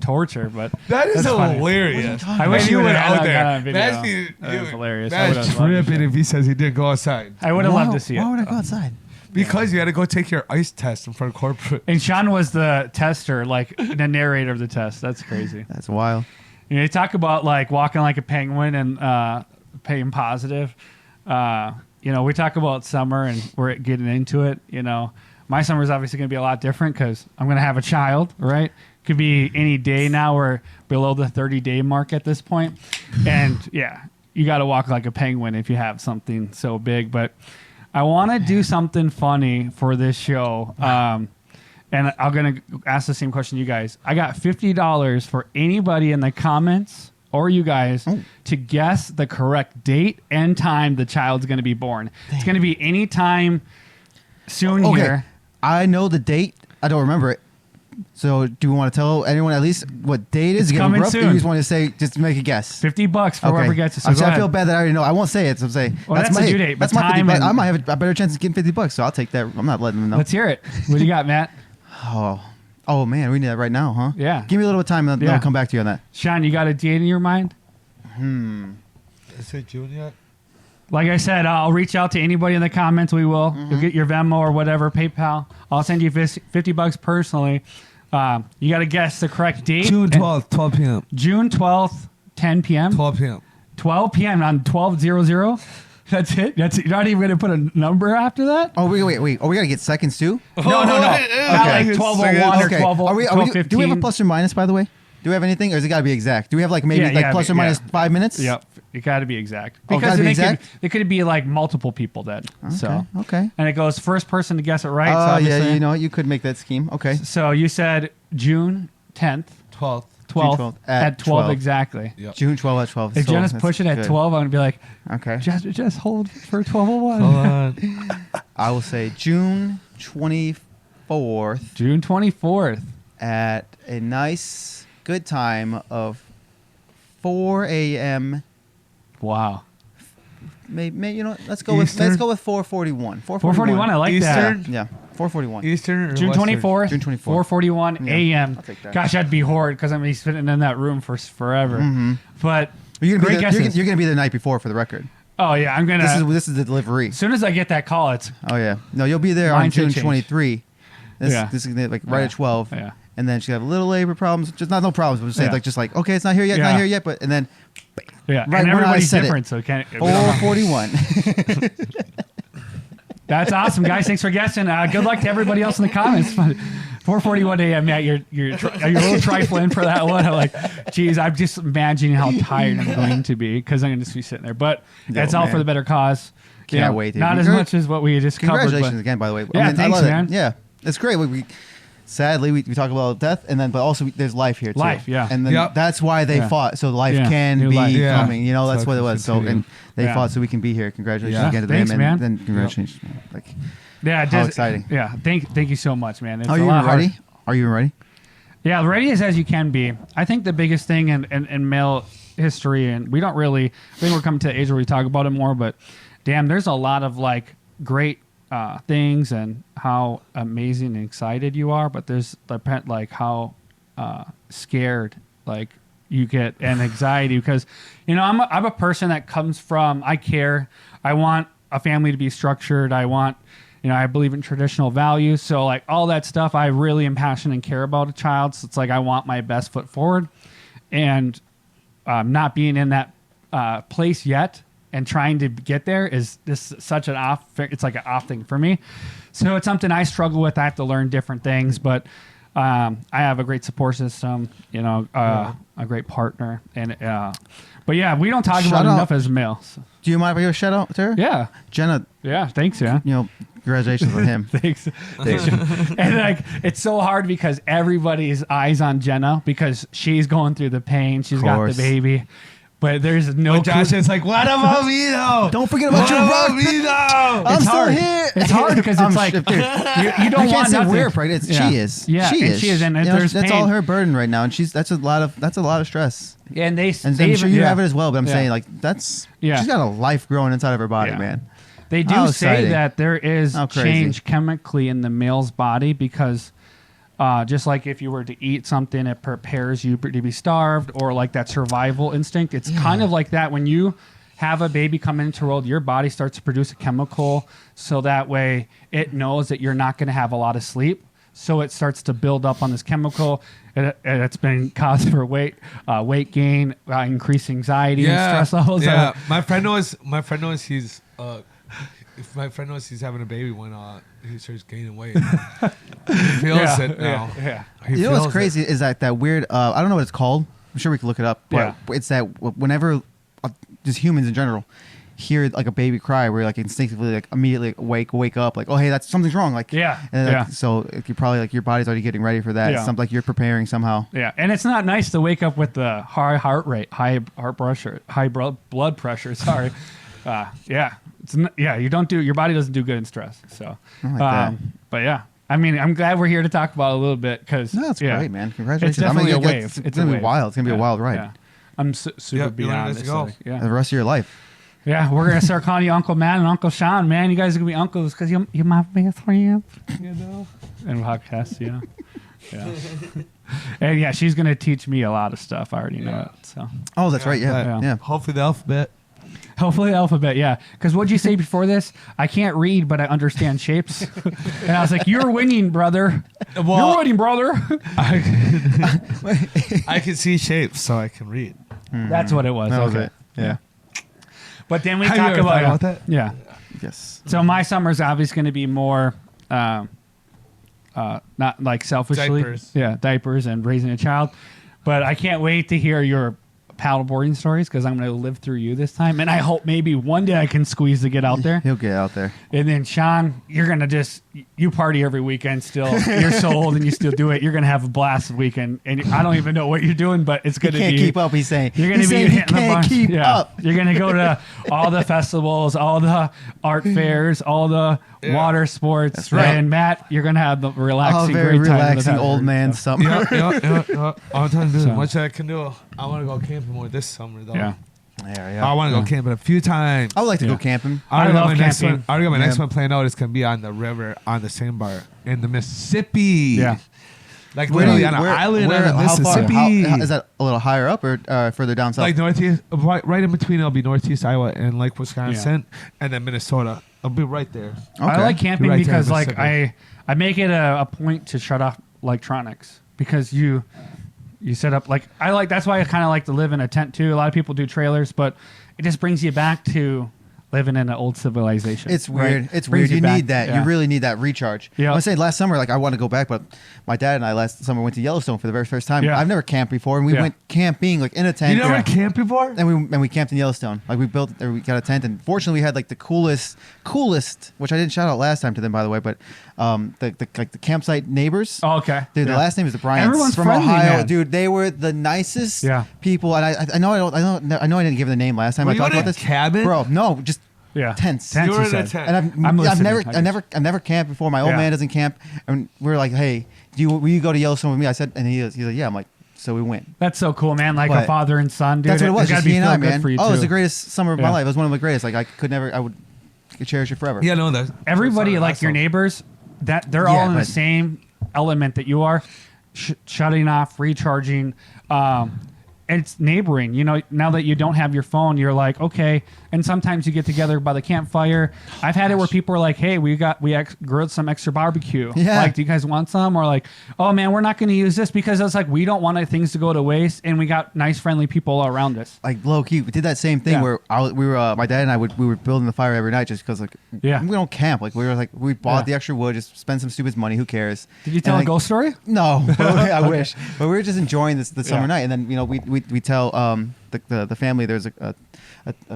S2: torture, but
S3: That is
S2: that's funny.
S3: hilarious.
S2: I wish
S3: And
S2: you
S3: went
S2: would've had
S3: out
S2: that
S3: there.
S2: on video.
S3: That's
S2: That was hilarious. I
S3: That's
S2: would've loved to
S3: tripping
S2: see
S3: if he says he didn't go outside.
S2: I would have loved to see
S4: Why would
S2: it.
S4: I go outside?
S3: Because you had to go take your ice test in front of corporate.
S2: And Sean was the tester, like the narrator of the test. That's crazy.
S4: That's wild.
S2: You know, you talk about like walking like a penguin and paying positive. You know, we talk about summer and we're getting into it. You know, my summer is obviously going to be a lot different because I'm going to have a child, right? Could be any day now. We're below the 30-day mark at this point. And yeah, you got to walk like a penguin if you have something so big. But I want to do something funny for this show. And I'm going to ask the same question to you guys. I got $50 for anybody in the comments or you guys to guess the correct date and time the child's going to be born. It's going to be any time soon
S4: Okay.
S2: here.
S4: I know the date. I don't remember it. So do we want to tell anyone at least what date it is?
S2: It's
S4: Get
S2: coming
S4: rough, or
S2: soon.
S4: You just want to say, just make a guess.
S2: $50 for whoever gets it. So
S4: I'm
S2: go
S4: sorry, I
S2: ahead.
S4: feel bad that I already know. I won't say it. So I'm saying
S2: Well, that's the
S4: my
S2: due date, but
S4: That's my
S2: time
S4: 50 bucks.
S2: and-
S4: I might have a better chance of getting $50, so I'll take that. I'm not letting them know.
S2: Let's hear it. What do you got, Matt?
S4: Oh man, we need that right now, huh?
S2: Yeah.
S4: Give me a little bit of time, and then
S2: Yeah.
S4: I'll come back to you on that.
S2: Sean, you got a date in your mind?
S3: Is it June yet?
S2: Like I said, I'll reach out to anybody in the comments. We will.
S4: Mm-hmm.
S2: You'll get your Venmo or whatever, PayPal. I'll send you $50 personally. You got to guess the correct date.
S3: June 12th, 12 p.m.
S2: June 12th, 10 p.m.
S3: 12 p.m.
S2: 12 p.m. on 12/00. That's it. You're not even going to put a number after that?
S4: Oh wait. Oh, we gotta get seconds too.
S2: No. Not like 12:01 or 12.
S4: Are we,
S2: 12:15.
S4: do we have a plus or minus, by the way? Do we have anything, or has it got to be exact? Do we have like maybe plus or minus 5 minutes?
S2: Yep. It got to be exact.
S4: Oh,
S2: Because
S4: gotta be
S2: they
S4: exact?
S2: it could be like multiple people then. So
S4: Okay.
S2: and it goes first person to guess it right. so
S4: Oh
S2: obviously-
S4: yeah, you know you could make that scheme. Okay.
S2: So you said June 10th,
S3: 12th.
S2: 12th,
S4: 12th
S2: at 12
S4: 12.
S2: exactly.
S3: Yep.
S4: June 12 at 12.
S2: If
S4: So
S2: Jenna's
S4: that's
S2: pushing at
S4: good.
S2: 12, I'm going to be like,
S4: Okay.
S2: just hold for 12:01.
S3: Hold on.
S4: I will say June 24th
S2: June 24th.
S4: at a nice good time of 4 a.m.
S2: Wow.
S4: Maybe you know. Let's go with
S3: Eastern?
S4: 4:41.
S2: 4:41. I like
S3: Eastern?
S2: that.
S4: Yeah, 4:41.
S3: Eastern or
S2: June
S3: Western?
S2: 24th.
S4: June 24th.
S2: 4:41
S4: Yeah,
S2: a.m.
S4: I'll take that.
S2: Gosh, I'd be horrid because I'm gonna be sitting in that room for forever. But
S4: You're
S2: great
S4: gonna, be there,
S2: guesses.
S4: you're gonna be the night before for the record.
S2: Oh yeah, I'm gonna.
S4: This is the delivery.
S2: As soon as I get that call, it's
S4: Oh yeah. No, you'll be there
S2: Mine
S4: on
S2: should
S4: June
S2: change.
S4: 23. This
S2: Yeah.
S4: is gonna be like right
S2: Yeah.
S4: at 12.
S2: Yeah.
S4: And then she have little labor problems. Just not no problems, but say
S2: Yeah.
S4: just like okay, it's not here yet,
S2: Yeah.
S4: not here yet, but and then
S2: yeah,
S4: Right
S2: and
S4: when I
S2: everybody's
S4: said it.
S2: different, so can't. we don't know.
S4: 4:41.
S2: That's awesome, guys. Thanks for guessing. Good luck to everybody else in the comments. 4:41 a.m. Yeah, you're a little trifling for that one. I'm like, geez, I'm just imagining how tired I'm going to be because I'm going to just be sitting there. But it's all
S4: man.
S2: for the better cause. You
S4: Can't
S2: know,
S4: wait, dude.
S2: Not as much as what we just covered.
S4: Congratulations
S2: But
S4: again, by the way.
S2: Yeah,
S4: I
S2: thanks,
S4: love it.
S2: man.
S4: Yeah, it's great. Sadly, we talk about death, and then but also there's life here too.
S2: Life, yeah.
S4: And then
S3: Yep.
S4: that's why they
S2: Yeah.
S4: fought, so life
S2: Yeah,
S4: can
S2: new
S4: be
S2: life.
S3: Yeah.
S4: coming. You know, that's
S3: So
S4: what it
S3: it
S4: was. So
S3: continue.
S4: and they
S2: Yeah.
S4: fought so we can be here. Congratulations
S3: Yeah.
S4: again to
S2: Thanks,
S4: them,
S2: man.
S4: and then congratulations. Like,
S2: yeah, it
S4: How
S2: does-
S4: exciting.
S2: Yeah, thank you so much, man. It's
S4: are
S2: a
S4: you
S2: lot
S4: even
S2: hard-
S4: ready? Are you even ready?
S2: Yeah, ready as you can be. I think the biggest thing in male history, and we don't really, I think we're coming to the age where we talk about it more, but damn, there's a lot of like great things and how amazing and excited you are, but there's like how scared like you get and anxiety because, you know, I'm a person that comes from, I care. I want a family to be structured. I want, you know, I believe in traditional values. So like all that stuff, I really am passionate and care about a child. So it's like I want my best foot forward, and not being in that place yet and trying to get there is this such an off. It's like an off thing for me. So it's something I struggle with. I have to learn different things, but I have a great support system. You know, a great partner, and but yeah, we don't talk
S4: Shout
S2: about it
S4: out.
S2: enough as males.
S4: Do you mind if I give a shout out to her?
S2: Yeah,
S4: Jenna.
S2: yeah. Thanks, yeah.
S4: You know, congratulations on him.
S2: Thanks. And like it's so hard because everybody's eyes on Jenna because she's going through the pain. She's got the
S4: Course.
S2: baby. But there's no
S3: Josh is like, what about me though?
S4: Don't forget about
S3: What
S4: your
S3: about
S4: rock.
S3: me though?
S4: I'm
S2: It's
S4: still
S2: hard.
S4: here.
S2: It's hard because
S4: I'm
S2: it's like
S4: shit, dude.
S2: you
S4: I
S2: don't
S4: can't
S2: want
S4: say
S2: nothing.
S4: we're pregnant.
S2: Yeah.
S4: She is.
S2: Yeah,
S4: she
S2: and
S4: is.
S2: she is, and
S4: You know,
S2: there's
S4: that's all
S2: pain.
S4: her burden right now, and that's a lot of stress.
S2: And they
S4: And
S2: they
S4: I'm sure
S2: even-
S4: you
S2: yeah.
S4: have it as well. But I'm
S2: Yeah.
S4: saying like she's got a life growing inside of her body,
S2: Yeah.
S4: man.
S2: They do
S4: How
S2: say
S4: exciting.
S2: that there is
S4: How crazy.
S2: change chemically in the male's body because just like if you were to eat something, it prepares you to be starved, or like that survival instinct. It's kind of like that when you have a baby come into the world, your body starts to produce a chemical so that way it knows that you're not going to have a lot of sleep. So it starts to build up on this chemical. It's been causing for weight gain, increased anxiety and stress levels.
S3: Yeah, my friend knows he's if my friend knows he's having a baby when he starts gaining weight. He feels it now.
S2: Yeah.
S3: He
S4: You know what's
S3: feels
S4: crazy is that weird. I don't know what it's called. I'm sure we can look it up. But
S2: Yeah.
S4: it's that whenever just humans in general hear like a baby cry, we're like instinctively like immediately wake up like, oh hey, that's something's wrong. Like
S2: Yeah.
S4: and, like,
S2: Yeah.
S4: So you probably like your body's already getting ready for that.
S2: Yeah.
S4: It's something like you're preparing somehow.
S2: Yeah, and it's not nice to wake up with the high heart rate, high heart pressure, high blood pressure. Sorry. Yeah, you don't do your body doesn't do good in stress. So,
S4: I like that.
S2: but yeah, I mean, I'm glad we're here to talk about it a little bit because
S4: No, that's great, man. Congratulations.
S2: It's definitely a wave.
S4: It's gonna be wild. It's gonna be a wild ride.
S2: Yeah. I'm super beyond
S3: let's
S2: this.
S3: go.
S2: Like, yeah.
S4: The rest of your life.
S2: Yeah, we're gonna start calling you Uncle Matt and Uncle Sean, man. You guys are gonna be uncles because you my best friend, you know. And podcast, yeah. And yeah, she's gonna teach me a lot of stuff. I already know it. So
S4: Oh, that's right. Yeah.
S2: Yeah.
S3: Hopefully the alphabet.
S2: hopefully the alphabet, yeah. Because what'd you say before this? I can't read, but I understand shapes. And I was like, "You're winning, brother. You're winning, brother."
S3: I can see shapes, so I can read.
S2: That's what it was.
S4: That was
S2: Okay.
S4: it. Yeah.
S2: But then we
S3: Have you
S2: talk
S3: ever thought
S2: about
S3: that?
S2: Yeah.
S4: Yes.
S2: So my summer's obviously going to be more, not like selfishly,
S3: Diapers.
S2: diapers and raising a child. But I can't wait to hear your paddleboarding stories because I'm going to live through you this time, and I hope maybe one day I can squeeze to get out there.
S4: He'll get out there.
S2: And then Sean, you're going to you party every weekend still. You're so old and you still do it. You're going to have a blast weekend, and I don't even know what you're doing, but it's
S4: He
S2: going to
S4: can't
S2: be.
S4: keep up. He's saying.
S2: You're going to be
S4: he
S2: hitting the
S4: can't
S2: bunch.
S4: keep up.
S2: You're going to go to all the festivals, all the art fairs, all the water sports.
S4: That's right.
S2: And Matt, you're going to have the relaxing,
S4: very
S2: great time.
S4: relaxing old man summer.
S3: I'm telling you,
S2: So-
S3: much I can do. I want to go camping more this summer, though.
S2: Yeah.
S4: Yeah.
S3: I want to go camping a few times.
S4: I would like to
S2: Yeah.
S4: go camping.
S3: I already got
S2: love
S3: my next
S2: camping.
S3: one. I already got my next
S4: Yeah.
S3: one planned out. It's gonna be on the river on the sandbar in the Mississippi.
S2: Yeah.
S3: Like
S4: Where do
S3: literally
S4: you-
S3: on an
S4: where-
S3: island
S4: where-
S3: on the
S4: how far?
S3: Mississippi.
S4: How, is that a little higher up or further down south?
S3: Like northeast, right in between. It'll be northeast Iowa and Lake Wisconsin, and then Minnesota. I'll be right there.
S2: I
S4: Okay.
S2: like camping
S3: You're right there,
S2: because like
S3: Mississippi.
S2: I make it a point to shut off electronics because you set up that's why I kind of like to live in a tent too. A lot of people do trailers, but it just brings you back to living in an old civilization.
S4: It's
S2: right?
S4: weird. It's
S2: Brings
S4: weird. You
S2: back.
S4: need that.
S2: Yeah.
S4: You really need that recharge.
S2: Yeah.
S4: I was saying last summer, like I want to go back, but my dad and I last summer went to Yellowstone for the very first time.
S2: Yeah.
S4: I've never camped before, and we
S2: Yeah.
S4: went camping like in a tent.
S3: You never camped before?
S4: And we camped in Yellowstone. Like we got a tent, and fortunately we had like the coolest, which I didn't shout out last time to them by the way, but the campsite neighbors.
S2: Oh, okay.
S4: Dude,
S2: Yeah.
S4: the last name is the Bryants
S2: Everyone's
S4: from
S2: friendly,
S4: Ohio.
S2: man.
S4: Dude, they were the nicest
S2: Yeah.
S4: people, and I know I didn't give the name last time.
S3: Were
S4: I
S3: you
S4: talked
S3: in a
S4: about this.
S3: cabin?
S4: Bro. No, just
S2: Yeah.
S4: tents.
S2: Tents,
S3: You were
S2: you
S3: in a
S2: said.
S3: tent.
S4: And
S2: I'm
S4: I've
S2: listening.
S4: never camped before. My old
S2: Yeah.
S4: man doesn't camp, and we were like, "Hey, will you go to Yellowstone with me?" I said, and he's like, "Yeah." I'm like, so we went.
S2: That's so cool, man. Like a
S4: But
S2: father and son, dude.
S4: That's what it was.
S2: It's gotta
S4: Just
S2: be
S4: he and
S2: feel
S4: I,
S2: good
S4: man.
S2: for you
S4: Oh, it was
S2: too.
S4: the greatest summer of my
S2: Yeah.
S4: life. It was one of the greatest. Like I would cherish it forever.
S3: Yeah, no, that
S2: Everybody, like your neighbors, that they're
S4: Yeah,
S2: all in the
S4: but-
S2: same element that you are, shutting off, recharging. It's neighboring. You know, now that you don't have your phone, you're like, okay. And sometimes you get together by the campfire. I've had it where people are like, hey, we grilled some extra barbecue.
S4: Yeah.
S2: Like, do you guys want some? Or like, oh man, we're not going to use this because it's like we don't want things to go to waste, and we got nice, friendly people all around us.
S4: Like low key, we did that same thing
S2: Yeah.
S4: where we were my dad and I we were building the fire every night just because like
S2: Yeah.
S4: we don't camp. Like we bought
S2: Yeah.
S4: the extra wood, just spend some stupid money. Who cares?
S2: Did you tell
S4: And,
S2: a
S4: like,
S2: ghost story?
S4: No, but I wish. But we were just enjoying the summer
S2: Yeah.
S4: night, and then we tell the family there's a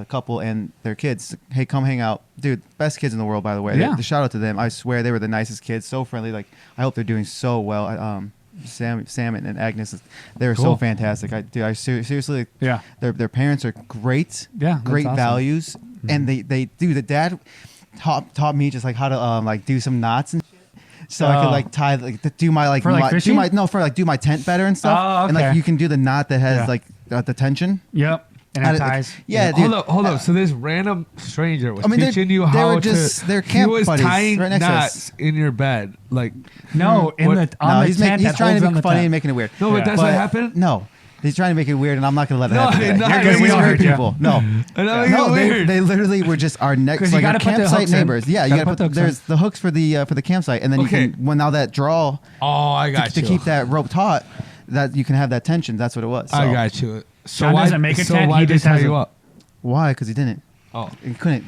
S4: couple and their kids, hey, come hang out, dude. Best kids in the world, by the way.
S2: Yeah.
S4: The shout out to them. I swear they were the nicest kids, so friendly. Like I hope they're doing so well. Sam and Agnes, they were so
S2: Cool.
S4: fantastic. I seriously,
S2: Yeah.
S4: Their parents are great.
S2: Yeah, that's
S4: great
S2: awesome.
S4: values, and they do. The dad taught me just like how to like do some knots and shit. So I could like tie do my like
S2: For, like, fishing?
S4: do my tent better and stuff.
S2: Oh,
S4: And like
S2: okay.
S4: you can do the knot that has
S2: Yeah.
S4: like the tension.
S2: Yep. And
S4: How
S2: it
S4: to-
S2: ties.
S4: yeah, dude.
S3: Hold up. So this random stranger was
S4: I mean,
S3: teaching you
S4: they
S3: how
S4: were just-
S3: to.
S4: they're
S3: he
S4: camp
S3: was
S4: buddies
S3: tying
S4: right next to us.
S3: knots in your bed, like
S2: No, in
S3: What-
S2: the on
S4: No,
S2: the
S4: he's
S2: tent that
S4: trying
S2: holds
S4: to
S2: on
S4: make
S2: the
S4: funny
S2: tent.
S4: and making it weird.
S3: no, but
S2: Yeah.
S3: that's what happened.
S4: No, he's trying to make it weird, and I'm not going to let it
S3: No,
S4: happen.
S3: no,
S4: You're
S3: you're
S4: good. We
S3: good.
S4: are good
S2: Yeah.
S4: people. No,
S3: No,
S4: no,
S3: weird.
S4: they literally were just our next
S2: 'Cause you
S4: like our
S2: gotta put the
S4: campsite
S2: hooks in.
S4: neighbors. Yeah, you
S2: Gotta
S4: got
S2: put the
S4: to
S2: hooks
S4: put. There's
S2: in.
S4: the hooks for the campsite, and then
S3: Okay.
S4: you can now that draw
S3: Oh, I got
S4: to
S3: you.
S4: keep that rope taut, that you can have that tension. That's what it was. So.
S3: I got you. So
S2: John
S3: why
S2: doesn't make a
S3: so
S2: tent,
S3: why
S2: he
S3: did
S2: just
S3: they tie
S2: has
S3: you
S2: a-
S3: up?
S4: Why? Because he didn't.
S3: Oh,
S4: He couldn't.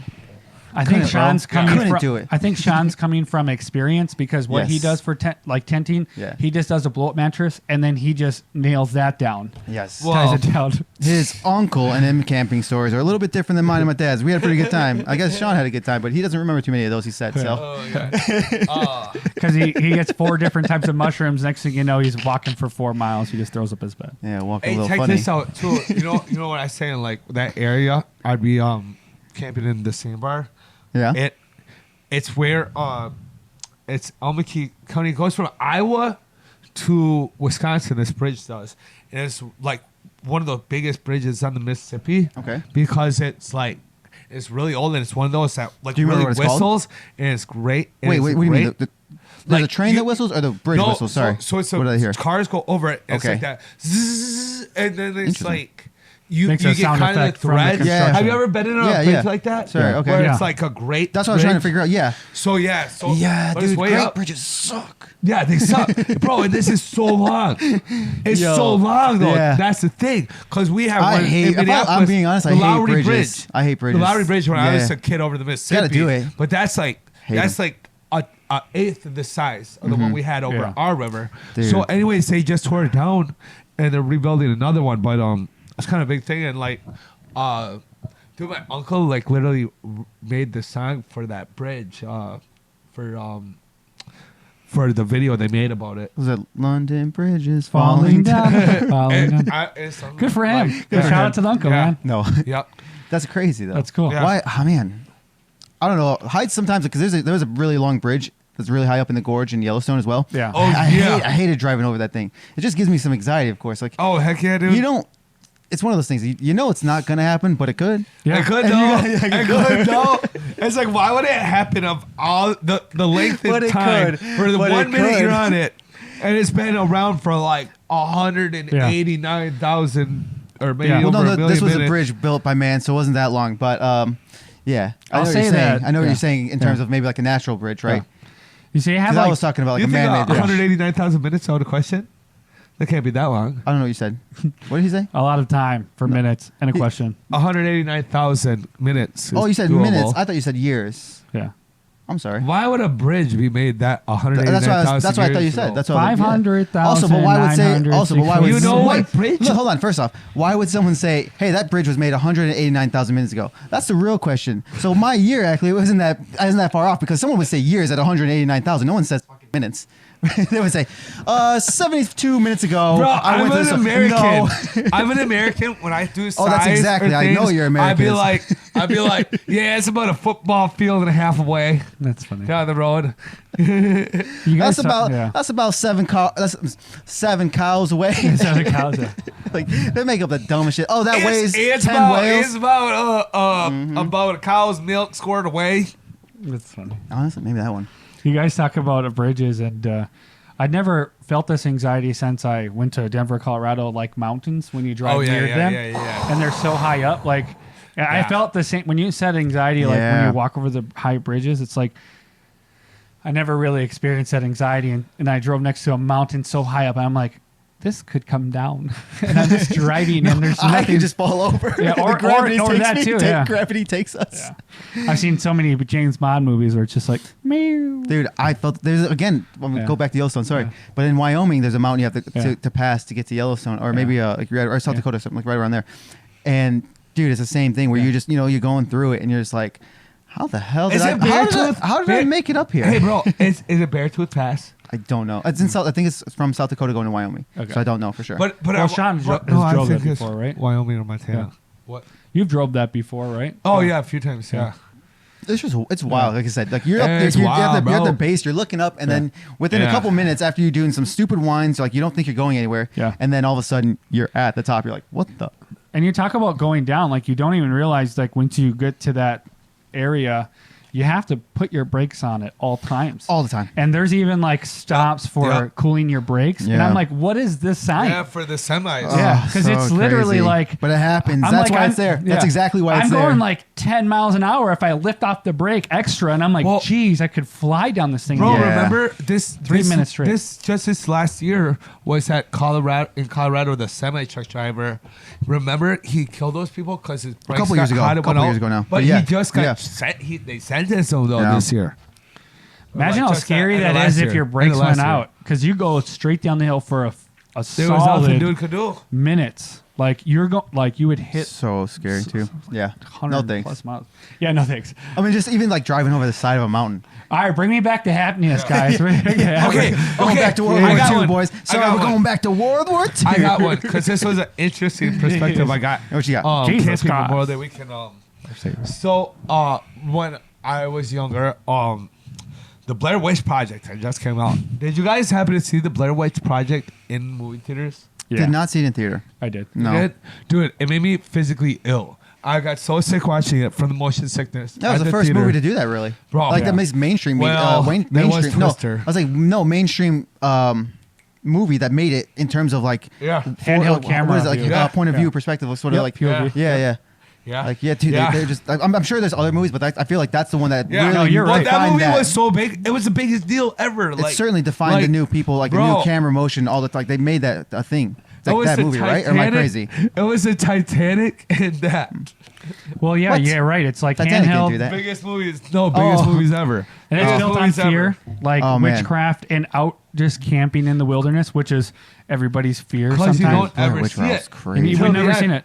S2: I think
S4: Couldn't, bro.
S2: Sean's coming
S4: Couldn't
S2: from.
S4: do it.
S2: I think Sean's coming from experience because what he
S4: Yes.
S2: does for tenting,
S4: Yeah.
S2: he just does a blow up mattress and then he just nails that down,
S4: Yes.
S3: Well,
S2: ties it down.
S4: His uncle and him camping stories are a little bit different than mine and my dad's. We had a pretty good time. I guess Sean had a good time, but he doesn't remember too many of those. He said so.
S3: oh, yeah.
S2: Because he gets 4 different types of mushrooms. Next thing you know, he's walking for 4 miles. He just throws up his bed.
S4: Yeah, walking
S3: Hey,
S4: a little
S3: check
S4: funny.
S3: this out too. You know what I say in like that area? I'd be camping in the sandbar.
S4: Yeah.
S3: It's where it's Albuquerque County. It goes from Iowa to Wisconsin. This bridge does, and it's like one of the biggest bridges on the Mississippi.
S4: Okay.
S3: Because it's like it's really old, and it's one of those that like
S4: Do you remember
S3: really
S4: what it's called?
S3: whistles, and it's great. and
S4: Wait,
S3: it's
S4: what do you mean?
S3: great.
S4: There's
S3: Like,
S4: a train that whistles or the bridge
S3: No,
S4: whistles? Sorry.
S3: So it's
S4: what did I hear?
S3: cars go over it. And It's
S4: Okay.
S3: like that, zzz, and then it's
S4: Interesting.
S3: like you
S2: Makes
S3: get
S2: a sound
S3: kind of
S2: effect from the
S3: threads.
S2: construction.
S3: Have you ever been in a
S4: Yeah,
S3: bridge
S4: yeah.
S3: like that?
S4: Sorry, okay.
S3: Where
S2: Yeah.
S3: it's like a great.
S4: That's what I was trying to
S3: bridge.
S4: figure out. Yeah.
S3: So yeah, so
S4: Yeah,
S3: but it's
S4: dude.
S3: way
S4: Great
S3: up.
S4: bridges suck.
S3: Yeah, they suck, bro. And this is so long. It's
S4: Yo.
S3: so long though.
S4: Yeah.
S3: That's the thing, because we have.
S4: I
S3: one
S4: hate-
S3: in
S4: if I'm
S3: Minneapolis,
S4: being honest, I
S3: the
S4: hate
S3: Lowry
S4: bridges.
S3: Bridge.
S4: I hate bridges.
S3: The Lowry Bridge when I
S4: Yeah.
S3: was a kid over the Mississippi.
S4: do it.
S3: But that's like
S4: Hate
S3: that's
S4: 'em.
S3: like a eighth of the size of the one we had over
S2: Yeah.
S3: our river.
S4: Dude.
S3: So, anyways, they just tore it down and they're rebuilding another one. But it's kind of a big thing. And like, dude, my uncle like literally made the song for that bridge. For the video they made about it.
S4: Was it London Bridges
S2: Falling down. Falling down.
S3: It's
S2: Good for him.
S3: like-
S2: Good shout out to the uncle,
S3: Yeah.
S2: man.
S4: No,
S3: Yep.
S4: that's crazy though.
S2: That's cool.
S3: Yeah.
S4: Why? Oh, man, I don't know. Heights sometimes because there was a really long bridge that's really high up in the gorge in Yellowstone as well.
S2: Yeah.
S3: Oh,
S4: I
S3: yeah.
S4: hated driving over that thing. It just gives me some anxiety, of course. Like
S3: Oh heck yeah, dude.
S4: you don't. It's one of those things. You know it's not gonna happen, but it could.
S2: Yeah.
S3: It could
S4: And
S3: though.
S4: you got-
S3: It could though. It's like, why would it happen of all the length
S4: But
S3: and
S4: it
S3: time
S4: could.
S3: for the
S4: But
S3: 1
S4: it
S3: minute
S4: could.
S3: you're on it, and it's been around for like 189,000 or maybe
S2: Yeah.
S3: over
S4: Well,
S3: a
S4: no,
S3: million
S4: this was
S3: minutes.
S4: a bridge built by man, so it wasn't that long. But yeah, I
S2: I'll
S4: know what
S2: say
S4: you're saying.
S2: that-
S4: I know what
S2: yeah.
S4: you're saying in terms
S2: Yeah.
S4: of maybe like a natural bridge, right?
S2: You see, I have
S4: Because I
S2: like
S4: was talking about like
S3: You
S4: a
S3: think
S4: man-made bridge.
S3: 189,000 minutes out of question? That can't be that long.
S4: I don't know what you said. What did he say?
S2: a lot of time for minutes and a question.
S3: 189,000 minutes. is
S4: Oh, you said
S3: doable.
S4: minutes. I thought you said years.
S2: Yeah.
S4: I'm sorry.
S3: Why would a bridge be made that
S4: That's
S3: 189,000?
S4: what I thought you
S3: years
S4: said.
S3: ago?
S4: That's what I was like, yeah.
S2: 500,000.
S4: Also, but why would say? Also, but why would
S3: You know what bridge?
S4: Look, hold on. First off, why would someone say, "Hey, that bridge was made 189,000 minutes ago"? That's the real question. So my year actually wasn't that far off because someone would say years at 189,000. No one says fucking minutes. They would say, 72 minutes ago.
S3: Bro,
S4: I
S3: I'm
S4: went to
S3: an
S4: the
S3: American.
S4: No.
S3: I'm an American. When I do size
S4: Oh, that's exactly-
S3: or
S4: I know
S3: things,
S4: you're
S3: I'd be
S4: Americans.
S3: like, yeah, it's about a football field and a half away
S2: That's funny.
S3: down the road.
S2: You guys
S4: That's about 7 cows away.
S2: 7 cows. Yeah.
S4: Like they make up the dumbest shit. Oh, that weighs
S3: It's
S4: 10
S3: about
S4: whales.
S3: it's about a cow's milk squared away.
S2: That's funny.
S4: Honestly, maybe that one.
S2: You guys talk about bridges, and I'd never felt this anxiety since I went to Denver, Colorado, like mountains when you drive near them, and they're so high up. Like, I
S3: Yeah.
S2: felt the same when you said anxiety. Like when
S4: Yeah.
S2: you walk over the high bridges, it's like I never really experienced that anxiety, and I drove next to a mountain so high up, and I'm like, this could come down, and I'm just driving, and there's
S4: I
S2: nothing.
S4: could just fall over.
S2: Yeah, or
S4: Gravity takes
S2: that
S4: me,
S2: too, yeah.
S4: Gravity takes us.
S2: Yeah. I've seen so many James Bond movies where it's just like, meow.
S4: Dude, I felt there's again. When we
S2: Yeah.
S4: go back to Yellowstone, sorry,
S2: Yeah.
S4: but in Wyoming, there's a mountain you have
S2: Yeah.
S4: to pass to get to Yellowstone, or maybe like or South
S2: Yeah.
S4: Dakota, something like right around there. And dude, it's the same thing where
S2: Yeah.
S4: you just you're going through it, and you're just like, how the hell did
S3: Is it Beartooth?
S4: how did I make it up here?
S3: Hey, bro, is it Beartooth Pass?
S4: I don't know. It's in South. I think it's from South Dakota going to Wyoming,
S2: Okay.
S4: so I don't know for sure.
S3: But
S2: Well, Sean has drove that before, right?
S3: Wyoming or Montana.
S2: Yeah.
S3: What?
S2: You've drove that before, right?
S3: Oh yeah, a few times.
S2: Yeah.
S3: Yeah.
S4: It's wild. Like I said, like you're up there,
S3: It's
S4: you're at
S3: wild,
S4: the
S3: bro.
S4: base, you're looking up, and then within a
S3: Yeah.
S4: couple minutes after you're doing some stupid winds, like you don't think you're going anywhere,
S2: Yeah.
S4: and then all of a sudden you're at the top. You're like, what the?
S2: And you talk about going down, like you don't even realize, like once you get to that area, you have to put your brakes on at all times.
S4: All the time.
S2: And there's even like stops for
S3: Yep.
S2: cooling your brakes. And
S4: Yeah.
S2: I'm like, what is this sign?
S3: Yeah, for the semis.
S2: Yeah,
S4: Oh,
S2: 'cause it's literally
S4: crazy.
S2: like-
S4: But it happens.
S2: I'm
S4: That's
S2: like,
S4: why it's there. That's exactly why it's
S2: I'm
S4: there.
S2: going like 10 miles an hour if I lift off the brake extra, and I'm like,
S3: Well-
S2: geez, I could fly down this thing.
S3: Bro,
S4: Yeah.
S3: remember this
S2: 3 minutes straight.
S3: This last year was at Colorado, the semi truck driver. Remember he killed those people because his brakes
S4: couple
S3: got
S4: years ago.
S3: hot and
S4: Couple
S3: went
S4: years
S3: out.
S4: ago now.
S3: But
S4: But yeah.
S3: he just got
S4: Yeah.
S3: they sentenced him though
S4: Yeah.
S3: this year.
S2: Imagine
S3: Like,
S2: how
S3: just
S2: scary
S3: end of
S2: that is
S3: last
S2: if
S3: year.
S2: your brakes
S3: End of last
S2: went
S3: year.
S2: out, because you go straight down the hill for a
S3: There was nothing
S2: solid
S3: dude could do.
S2: minutes. Like you would hit
S4: so scary too. Yeah.
S2: 100
S4: No thanks.
S2: plus miles. Yeah, no thanks.
S4: I mean, just even like driving over the side of a mountain.
S2: All right, bring me back to happiness, guys.
S3: Okay,
S4: Going back to World
S3: I
S4: War
S3: got
S4: II,
S3: one.
S4: boys.
S3: I
S4: Sorry,
S3: got
S4: we're
S3: one.
S4: going back to World War II.
S3: I got one because this was an interesting perspective I got.
S4: What you got?
S2: Jesus
S3: Camping
S2: Christ.
S3: Memorial Day weekend. So when I was younger, The Blair Witch Project had just came out. Did you guys happen to see the Blair Witch Project in movie theaters?
S2: Yeah.
S4: Did not see it in theater.
S2: I did.
S4: No.
S3: You did? Dude, it made me physically ill. I got so sick watching it from the motion sickness.
S4: That was
S3: at
S4: the first
S3: theater.
S4: movie to do that, really.
S3: Bro,
S4: like
S3: yeah.
S4: that makes mainstream.
S3: Well, there was
S4: mainstream. No,
S3: Twister.
S4: I was like, no mainstream movie that made it in terms of like
S3: Yeah.
S2: Handheld camera
S4: What is it, like
S2: view.
S4: point of
S2: Yeah.
S4: view perspective, like sort of
S2: Yep,
S4: like
S2: POV.
S4: yeah.
S3: Yeah.
S4: Like yeah, dude,
S3: Yeah.
S4: they're just. I'm sure there's other movies, but I feel like that's the one that
S3: Yeah,
S4: really
S2: no, you're right.
S3: That
S4: defined
S3: movie was so big. It was the biggest deal ever.
S4: It
S3: Like,
S4: certainly defined the new people, like the
S3: bro,
S4: new camera motion, all the like they made that a thing. It's
S3: it
S4: like
S3: was
S4: that
S3: the
S4: movie, right? Or am I
S3: Titanic-
S4: crazy?
S3: It was the Titanic and that.
S2: Well, yeah,
S4: What?
S2: yeah, right. It's like
S4: Titanic didn't
S2: handheld,
S4: do that.
S3: Biggest movies
S4: Oh.
S3: movies ever.
S2: and it's
S3: Biggest
S2: built on
S3: movies ever.
S2: fear, like
S4: Oh, man.
S2: witchcraft and out just camping in the wilderness, which is everybody's fear.
S3: 'Cause you
S2: Sometimes
S3: don't ever
S4: Which
S3: see
S4: was
S3: it.
S4: crazy.
S2: we've
S3: Till the
S2: never
S3: end.
S2: seen it.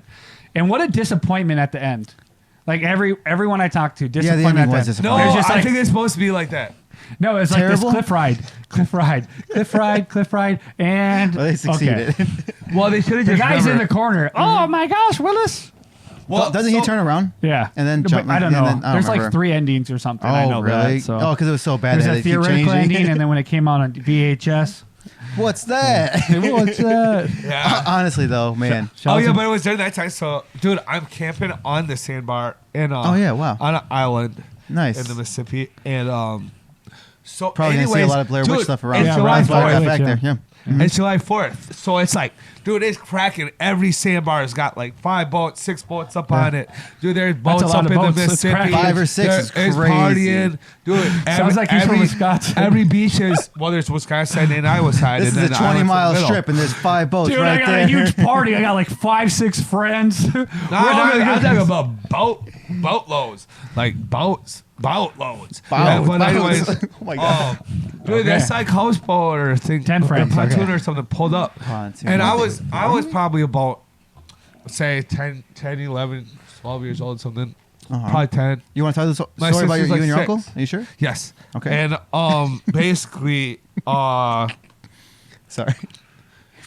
S2: And what a disappointment at the end! Like everyone I talked to,
S4: the
S2: disappointment
S4: ending
S2: at the
S4: was
S2: end.
S4: disappointing.
S3: No,
S2: There's just
S3: I
S2: like,
S3: think it's supposed to be like that.
S2: no, it's like
S4: Terrible?
S2: this cliff ride, and
S4: Well, they succeeded.
S2: okay.
S3: Well, they should have
S2: The
S3: just
S2: guy's in
S3: never-
S2: the corner. Oh my gosh, Willis!
S3: Well,
S4: Doesn't he turn around?
S2: Yeah,
S4: And then
S2: But
S4: jump-
S2: I don't know.
S4: and then- I don't
S2: There's like
S4: remember.
S2: 3 endings or something. I know
S4: really?
S2: that. So.
S4: Oh, because it was so bad
S2: There's
S4: that
S2: a
S4: they keep
S2: theoretical
S4: changing.
S2: ending, and then when it came out on VHS,
S4: What's that?
S2: what's that?
S3: Yeah.
S4: Honestly, though, man.
S3: Oh yeah, but it was during that time. So, dude, I'm camping on the sandbar in
S4: Oh, yeah, wow.
S3: on an island
S4: Nice.
S3: in the Mississippi, and so
S4: Probably
S3: anyways,
S4: gonna see a lot of Blair Witch
S3: dude,
S4: stuff around.
S3: It's
S2: Yeah,
S3: July
S2: around Blair
S3: 4th.
S2: Witch.
S4: back there. Yeah.
S3: It's July 4th. So it's like, dude, it's cracking. Every sandbar's got like 5 boats, 6 boats up on it. Dude, there's boats
S2: a lot
S3: up
S2: of
S3: in
S2: boats.
S3: the
S2: It's
S3: Mississippi.
S2: cracking.
S4: 5 or 6 is
S3: It's
S4: crazy.
S3: partying. Dude,
S2: Sounds like he's from Wisconsin.
S3: Every beach is, well, there's Wisconsin and Iowa side.
S4: This
S3: and
S4: is a
S3: then the island's in the
S4: 20-mile
S3: middle.
S4: strip, and there's 5 boats
S2: Dude,
S4: right
S2: I got
S4: there.
S2: a huge party. I got like 5-6 friends.
S3: No, I'm talking about boatloads. Like boatloads.
S4: Boats.
S3: But anyways,
S4: Oh my god.
S3: dude,
S2: Okay.
S3: that's like houseboat or thing.
S2: 10 friends,
S3: Pontoon
S2: okay.
S3: or something pulled up.
S4: Pontoon.
S3: And I was probably about, say, 10, 11, 12 years old, something.
S4: Uh-huh.
S3: Probably 10.
S4: You want to tell this
S3: My
S4: story about
S3: sister's
S4: you and your
S3: like
S4: uncle?
S3: 6.
S4: Are you sure?
S3: Yes.
S4: Okay.
S3: And basically,
S4: Sorry.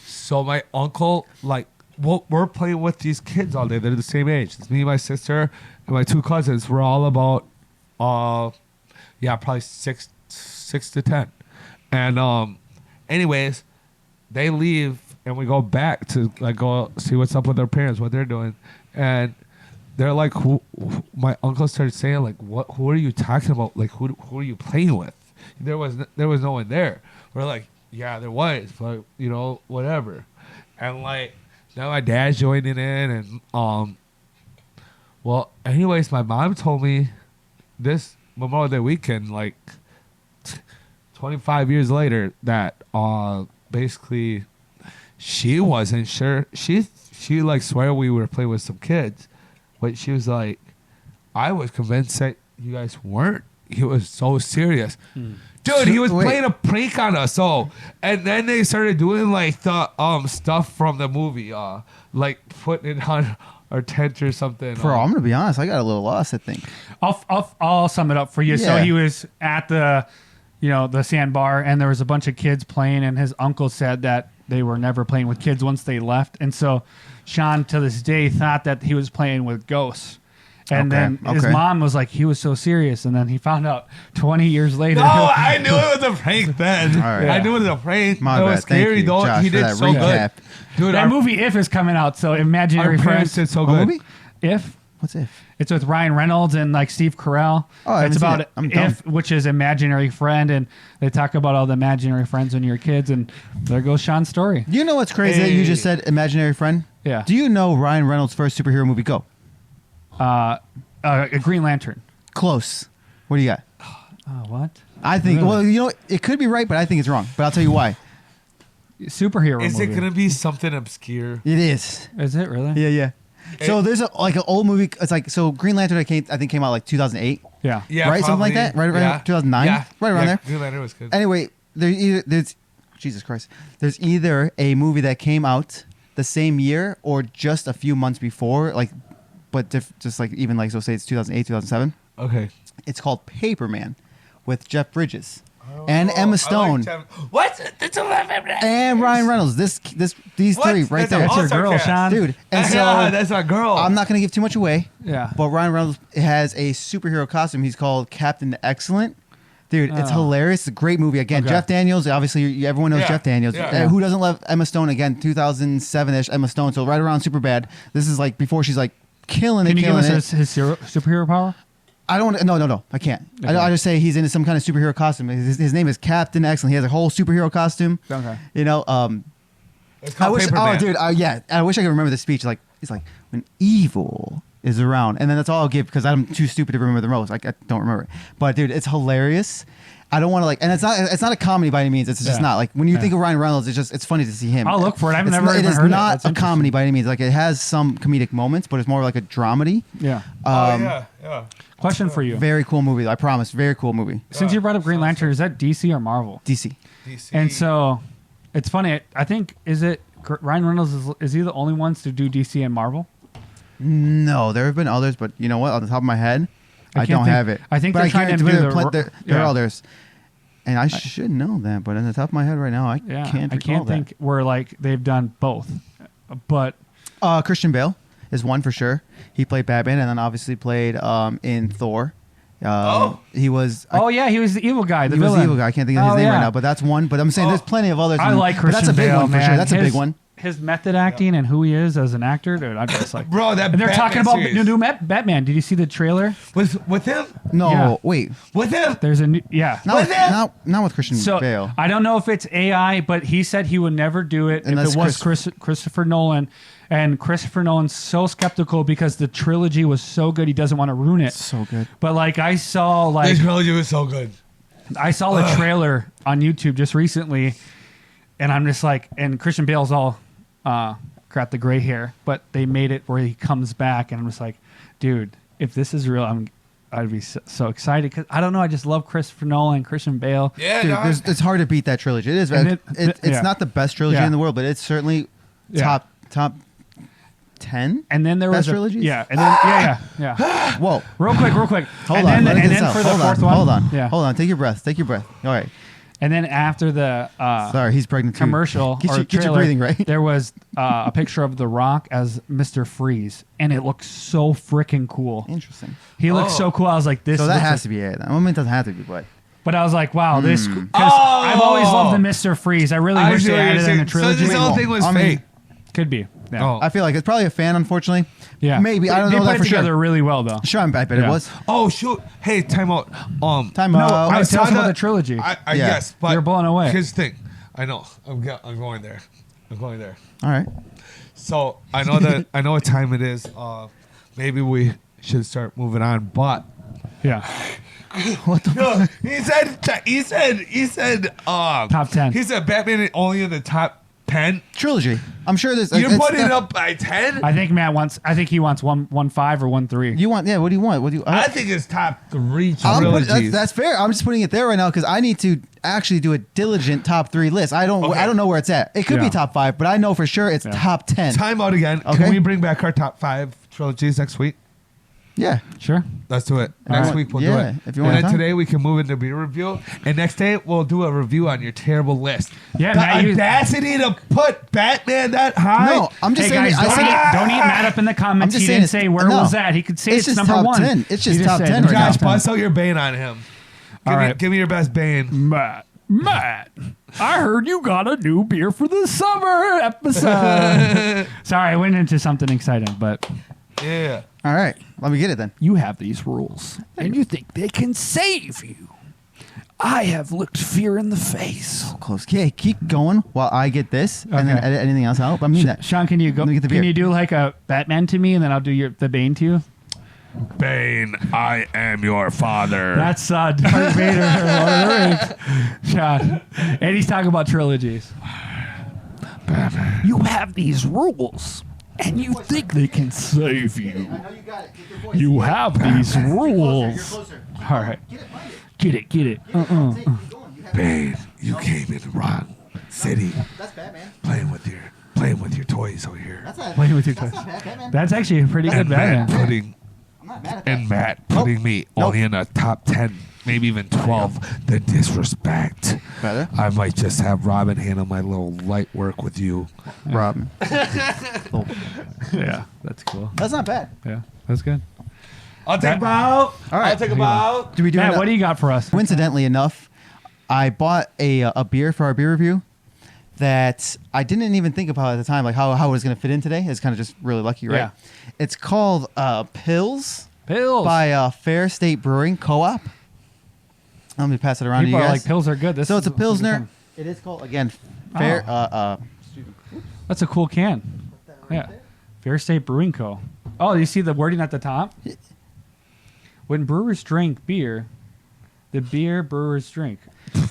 S3: so my uncle, like, well, we're playing with these kids all day. They're the same age. It's me, my sister, and my 2 cousins. We're all about, probably 6 to 10. And anyways, they leave and we go back to like go see what's up with their parents, what they're doing, and they're like, who my uncle started saying like, who are you talking about? Like, who are you playing with? There was no one there. We're like, yeah, there was, but whatever. And like now my dad's joining in, and well, anyways, my mom told me this Memorial Day weekend, like 25 years later, that basically she wasn't sure. She like swear we were playing with some kids, but she was like, I was convinced that you guys weren't. He was so serious. Dude, he was
S4: Wait.
S3: playing a prank on us. So, and then they started doing like the stuff from the movie, like putting it on our tent or something.
S4: Bro, I'm gonna be honest. I got a little lost. I think.
S2: I'll sum it up for you. So
S4: Yeah.
S2: he was at the sandbar, and there was a bunch of kids playing, and his uncle said that they were never playing with kids once they left, and so Sean to this day thought that he was playing with ghosts. And
S4: Okay,
S2: then his
S4: okay.
S2: mom was like, he was so serious, and then he found out 20 years later.
S3: No, I knew it was a prank then.
S4: All right.
S3: I knew it was a prank.
S4: My
S3: it
S4: bad.
S3: was
S4: Thank
S3: scary
S4: you,
S3: though.
S4: Josh,
S3: He
S4: for
S3: did
S4: that
S3: so
S4: recap.
S3: good. Dude,
S2: that movie If is coming out, so Imaginary
S3: our parents
S2: Friends.
S3: did so
S4: What
S3: good.
S4: movie?
S2: If
S4: What's if?
S2: it's with Ryan Reynolds and like Steve Carell.
S4: Oh, I
S2: it's
S4: haven't seen
S2: about
S4: it. I'm dumb.
S2: If, which is imaginary friend, and they talk about all the imaginary friends when you're kids, and there goes Sean's story.
S4: You know what's crazy that you just said imaginary friend?
S2: Yeah.
S4: Do you know Ryan Reynolds' first superhero movie? Go.
S2: A Green Lantern.
S4: Close. What do you got?
S2: What?
S4: I think.
S2: Really?
S4: Well, you know, it could be right, but I think it's wrong. But I'll tell you why.
S2: Superhero
S3: Is it
S2: movie.
S3: gonna be something obscure?
S4: It is.
S2: Is it really?
S4: Yeah, yeah. So there's like an old movie. It's like Green Lantern. I think came out like 2008.
S2: Yeah.
S3: Yeah,
S4: Right? Something like that? Right around 2009?
S3: Yeah.
S4: Right around there.
S3: Green Lantern was good.
S4: Anyway, there's Jesus Christ. There's either a movie that came out the same year or just a few months before, like, but just like even like so say it's 2008, 2007.
S3: Okay.
S4: It's called Paperman with Jeff Bridges and Emma Stone
S3: What? That's a
S4: and Ryan Reynolds. These
S3: What?
S4: three right
S3: That's a
S4: there,
S2: That's your girl,
S3: All-star
S2: Sean.
S4: dude. And so
S3: yeah, that's a girl.
S4: I'm not gonna give too much away.
S2: Yeah.
S4: But Ryan Reynolds has a superhero costume. He's called Captain Excellent. Dude, it's hilarious. It's a great movie. Again,
S2: Okay.
S4: Jeff Daniels. Obviously, everyone knows
S3: Yeah.
S4: Jeff Daniels.
S3: Yeah.
S4: Who doesn't love Emma Stone? Again, 2007-ish Emma Stone. So right around Superbad. This is like before she's like killing it.
S2: Can you give
S4: killing
S2: us his superhero power?
S4: I don't want to. No. I can't.
S2: Okay.
S4: I just say he's in some kind of superhero costume. His name is Captain Excellent. He has a whole superhero costume.
S2: Okay.
S4: You know.
S3: It's
S4: I
S3: called
S4: wish.
S3: Paper
S4: Oh,
S3: Man.
S4: dude. I wish I could remember the speech. Like he's like when evil is around, and then that's all I'll give because I'm too stupid to remember the most. Like I don't remember it. But dude, it's hilarious. I don't want to and it's not a comedy by any means. It's just
S2: Yeah.
S4: not like when you
S2: Yeah.
S4: think of Ryan Reynolds, it's funny to see him.
S2: I'll look for it. I've
S4: It's
S2: never
S4: not,
S2: even
S4: It is
S2: heard it.
S4: not
S2: That's
S4: a comedy by any means. Like it has some comedic moments, but it's more like a dramedy.
S2: Yeah.
S3: Yeah.
S2: Question for you.
S4: Very cool movie. I promise. Very cool movie.
S2: Since you brought up Green Lantern, is that DC or Marvel?
S4: DC.
S3: DC.
S2: And so, it's funny. I think Ryan Reynolds is he the only ones to do DC and Marvel?
S4: No, there have been others, but you know what? On the top of my head, I
S2: can't
S4: don't
S2: think-
S4: have it.
S2: I think
S4: but
S2: they're trying to
S4: guarantee
S2: do
S4: there are
S2: yeah.
S4: others, and I should know that. But on the top of my head right now, I
S2: Yeah,
S4: can't.
S2: I can't think where like they've done both, but
S4: Christian Bale is one for sure. He played Batman, and then obviously played in Thor. He was.
S2: yeah, he was the evil guy. The
S4: He was
S2: villain.
S4: the evil guy. I can't think of his
S2: Oh,
S4: name
S2: yeah.
S4: right now, but that's one. But I'm saying there's plenty of others.
S2: I like
S4: but
S2: Christian
S4: that's a big
S2: Bale,
S4: one for
S2: man.
S4: sure. That's a big one.
S2: His method acting and who he is as an actor, dude. I'm just like,
S3: Bro, that
S2: and they're
S3: Batman
S2: talking about
S3: series.
S2: new Batman. Did you see the trailer?
S3: with him?
S4: No,
S2: Yeah.
S4: wait.
S3: With him?
S2: There's a new, yeah.
S4: Not with Christian
S2: So
S4: Bale.
S2: I don't know if it's AI, but he said he would never do it
S4: And
S2: if
S4: that's
S2: it was Christopher Nolan. And Christopher Nolan's so skeptical because the trilogy was so good, he doesn't want to ruin it.
S4: So good.
S2: But like I saw, like
S3: This trilogy was so good.
S2: I saw the trailer on YouTube just recently, and I'm just like, and Christian Bale's all got the gray hair, but they made it where he comes back, and I'm just like, dude, if this is real, I'd be so excited because I don't know, I just love Christopher Nolan, Christian Bale.
S3: Yeah,
S4: Dude,
S3: no,
S4: it's hard to beat that trilogy. It is.
S2: And
S4: It's
S2: yeah.
S4: not the best trilogy
S2: Yeah.
S4: in the world, but it's certainly
S2: Yeah.
S4: top 10.
S2: And then there was
S4: Best trilogies?
S2: yeah, and then yeah.
S4: Whoa.
S2: Real quick.
S4: Hold
S2: and
S4: on.
S2: then,
S4: let me
S2: and
S4: get this
S2: then
S4: out.
S2: for the
S4: Hold
S2: fourth
S4: on.
S2: one,
S4: Hold on.
S2: yeah.
S4: Hold on. Take your breath. All right.
S2: And then after the
S4: Sorry, he's pregnant too.
S2: commercial
S4: Get
S2: or
S4: your
S2: trailer,
S4: breathing right.
S2: there was a picture of The Rock as Mr. Freeze, and it looked so freaking cool.
S4: Interesting.
S2: He looked so cool. I was like, this.
S4: So that
S2: looks
S4: has
S2: like-
S4: to be it. I mean, it doesn't have to be, but
S2: But I was like, wow, this. Because I've always loved the Mr. Freeze. I really wish they added it in the trilogy.
S3: So this whole thing was
S4: I mean,
S3: fake.
S2: Could be. Yeah.
S3: Oh.
S4: I feel like it's probably a fan, unfortunately.
S2: Yeah.
S4: Maybe. I don't
S2: They
S4: know
S2: put
S4: that
S2: it
S4: for
S2: together
S4: sure.
S2: really well, though.
S4: Sure, I bet
S2: Yeah.
S4: it was.
S3: Oh shoot! Hey, time out.
S4: Time
S2: No,
S4: out.
S2: I
S3: saw
S2: tell us about
S3: the-
S2: the trilogy.
S3: I
S4: Yeah.
S3: Yes, but
S2: You're blown away.
S3: Here's the thing. I know. I'm going there. I'm going there.
S4: All right.
S3: So I know that I know what time it is. Maybe we should start moving on. But
S2: Yeah.
S4: What the
S3: no, he said
S2: Top 10.
S3: He said Batman only in the top 10.
S4: trilogy? I'm sure there's.
S3: You're
S4: it's
S3: putting it
S4: not-
S3: up by 10.
S2: I think he wants 1.5 or 1.3.
S4: You want? Yeah. What do you want? What do you?
S3: I think it's top 3
S4: I'm put-
S3: trilogies.
S4: that's fair. I'm just putting it there right now because I need to actually do a diligent top 3 list. I don't know where it's at. It could
S2: Yeah.
S4: be top 5, but I know for sure it's top 10.
S3: Time out again.
S4: Okay.
S3: Can we bring back our top 5 trilogies next week?
S4: Yeah.
S2: Sure.
S3: Let's do it. Next
S2: right.
S3: week we'll do
S4: Yeah,
S3: it.
S4: if you
S3: and
S4: want
S3: then
S4: time.
S3: today we can move into beer review. And next day we'll do a review on your terrible list.
S2: Yeah,
S3: the
S2: Matt, you-
S3: audacity to put Batman that high.
S4: No, I'm just
S2: Hey
S4: saying.
S2: guys,
S4: I said
S2: don't eat Matt up in the comments.
S4: I'm just
S2: He
S4: saying
S2: didn't
S4: it's-
S2: say where
S4: no.
S2: was that. He could say
S4: It's
S2: it's,
S4: just
S2: number
S4: top
S2: 1.
S4: 10. It's just
S2: He
S4: top
S2: said
S4: 10
S2: number
S4: right now.
S3: Josh,
S2: 10.
S3: bust out your Bane on him.
S2: All right.
S3: Give me your best Bane.
S2: Matt, I heard you got a new beer for the summer episode. Sorry, I went into something exciting, but
S3: Yeah.
S4: All right. Let me get it then.
S2: you have these rules, and you think they can save you. I have looked fear in the face.
S4: Close. Okay, keep going while I get this and then
S2: Okay.
S4: edit anything else out. I mean that.
S2: Sean, can you go?
S4: Let me get the
S2: Can
S4: beer.
S2: you do like a Batman to me, and then I'll do the Bane to you?
S3: Bane, I am your father.
S2: That's Darth Vader. Lord of the Rings. Sean, and he's talking about trilogies. You have these rules, and you think they can save you.
S4: know you got it. Get your voice.
S2: You have these rules. All right, get it.
S3: Bane, you came in the wrong city.
S4: That's Batman.
S3: Playing with your toys over here.
S4: That's not.
S2: Playing with your toys.
S4: That's not bad, Batman.
S2: That's actually a pretty good
S3: And Matt
S2: Batman.
S3: putting
S4: I'm not mad at that.
S3: and Matt putting me only in a top 10, maybe even 12. The disrespect.
S4: Better.
S3: I might just have Robin handle my little light work with you.
S4: Robin.
S2: Yeah, that's cool.
S4: That's not bad.
S2: Yeah, that's good.
S3: I'll take a bow.
S4: All right.
S3: I'll take a bow.
S4: Do we do
S2: Matt,
S4: it?
S2: what do you got for us?
S4: Coincidentally enough, I bought a beer for our beer review that I didn't even think about at the time, like how it was going to fit in today. It's kind of just really lucky, right?
S2: Yeah.
S4: It's called Pills
S2: Pills.
S4: by Fair State Brewing Co-op. Let me pass it around
S2: People
S4: to you
S2: are
S4: guys.
S2: like, pills are good.
S4: So it's a
S2: good
S4: Pilsner.
S2: time.
S4: It is called, again, Fair...
S2: That's a cool can. Yeah. Fair State Brewing Co. Oh, you see the wording at the top? When brewers drink beer, the beer brewers drink.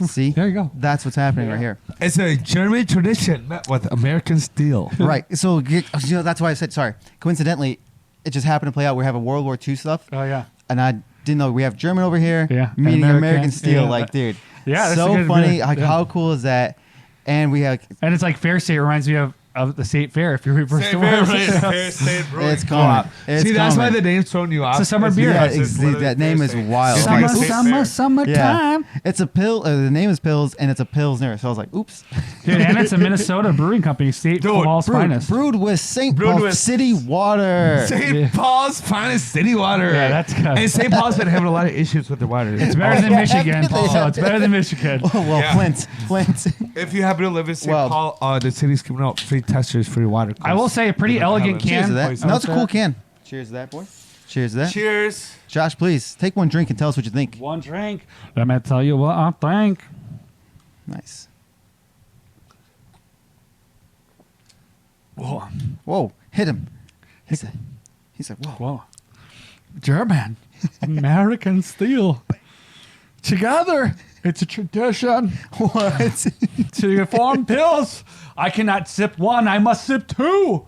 S4: See?
S2: There you go.
S4: That's what's happening right here.
S3: It's a German tradition met with American steel.
S4: Right. So, that's why I said, sorry. Coincidentally, it just happened to play out. We have a World War II stuff.
S2: Oh, yeah.
S4: And I didn't know we have German over here.
S2: Yeah.
S4: Meeting
S2: American,
S4: American Steel.
S2: yeah.
S4: Like, dude.
S2: Yeah, that's a
S4: So
S2: good
S4: funny.
S2: beer.
S4: Like,
S2: Yeah.
S4: how cool is that? And we have...
S2: And it's like Fair State reminds me of the state fair. If you reverse the words.
S4: It's coming. It's
S3: See, that's why
S4: coming.
S3: the name's throwing you off.
S2: It's a summer beer.
S4: Yeah,
S3: because it's literally
S4: that name is
S3: Fair State.
S4: wild.
S3: It's
S2: Summer,
S3: like a state
S2: summer,
S3: fair.
S2: summertime.
S4: It's a pill. The name is Pills, and it's a Pilsner. So I was like, oops.
S2: Dude, and it's a Minnesota brewing company, State
S3: Dude,
S2: Paul's finest.
S4: Brewed with St.
S3: Brewed
S4: Paul
S3: with-
S4: City water.
S3: St.
S2: Yeah.
S3: Paul's finest city water.
S2: Yeah, that's good.
S3: And St. Paul's been having a lot of issues with their water.
S2: It's better than
S4: Yeah,
S2: Michigan,
S4: Paul.
S2: so it's better than Michigan.
S4: Oh, well,
S3: Yeah.
S4: Flint.
S3: If you happen to live in St.
S4: Well-
S3: Paul, the city's giving out free testers for your water.
S2: I will say a pretty elegant
S4: Cheers
S2: can.
S4: to that.
S3: Poison.
S4: No, it's a cool can. Cheers to that, boy. Cheers to that.
S3: Cheers.
S4: Josh, please take one drink and tell us what you think.
S2: One drink. Let me tell you what I think.
S4: Nice.
S2: Whoa.
S4: Whoa, hit him. He said, whoa.
S2: Whoa. German. American steel. Together. It's a tradition
S4: What?
S2: to form pills. I cannot sip one. I must sip two.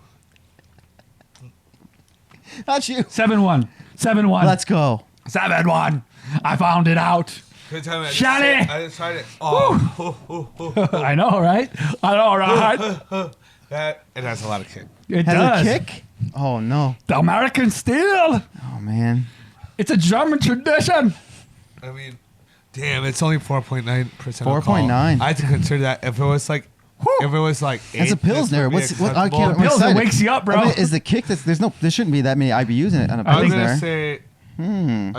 S4: Not you.
S2: 7-1. 7-1.
S4: Let's go.
S2: 7-1. I found it out.
S3: Good time.
S2: Shot it.
S3: I just tried it. Oh,
S2: I know, right? I know, right?
S3: it has a lot of kick.
S2: It
S4: Has
S2: does.
S4: a kick? Oh, no.
S2: The American steel.
S4: Oh, man.
S2: It's a German tradition.
S3: I mean, damn, it's only 4.9%.
S4: 4.9.
S3: I had to consider that. If it was like,
S4: That's a Pilsner. What's what? I can't. I'm
S2: Pills, it
S4: excited.
S2: wakes you up, bro.
S4: I mean, is the kick that's there shouldn't be that many IBUs in it on a
S3: I was
S4: Pilsner.
S3: gonna say,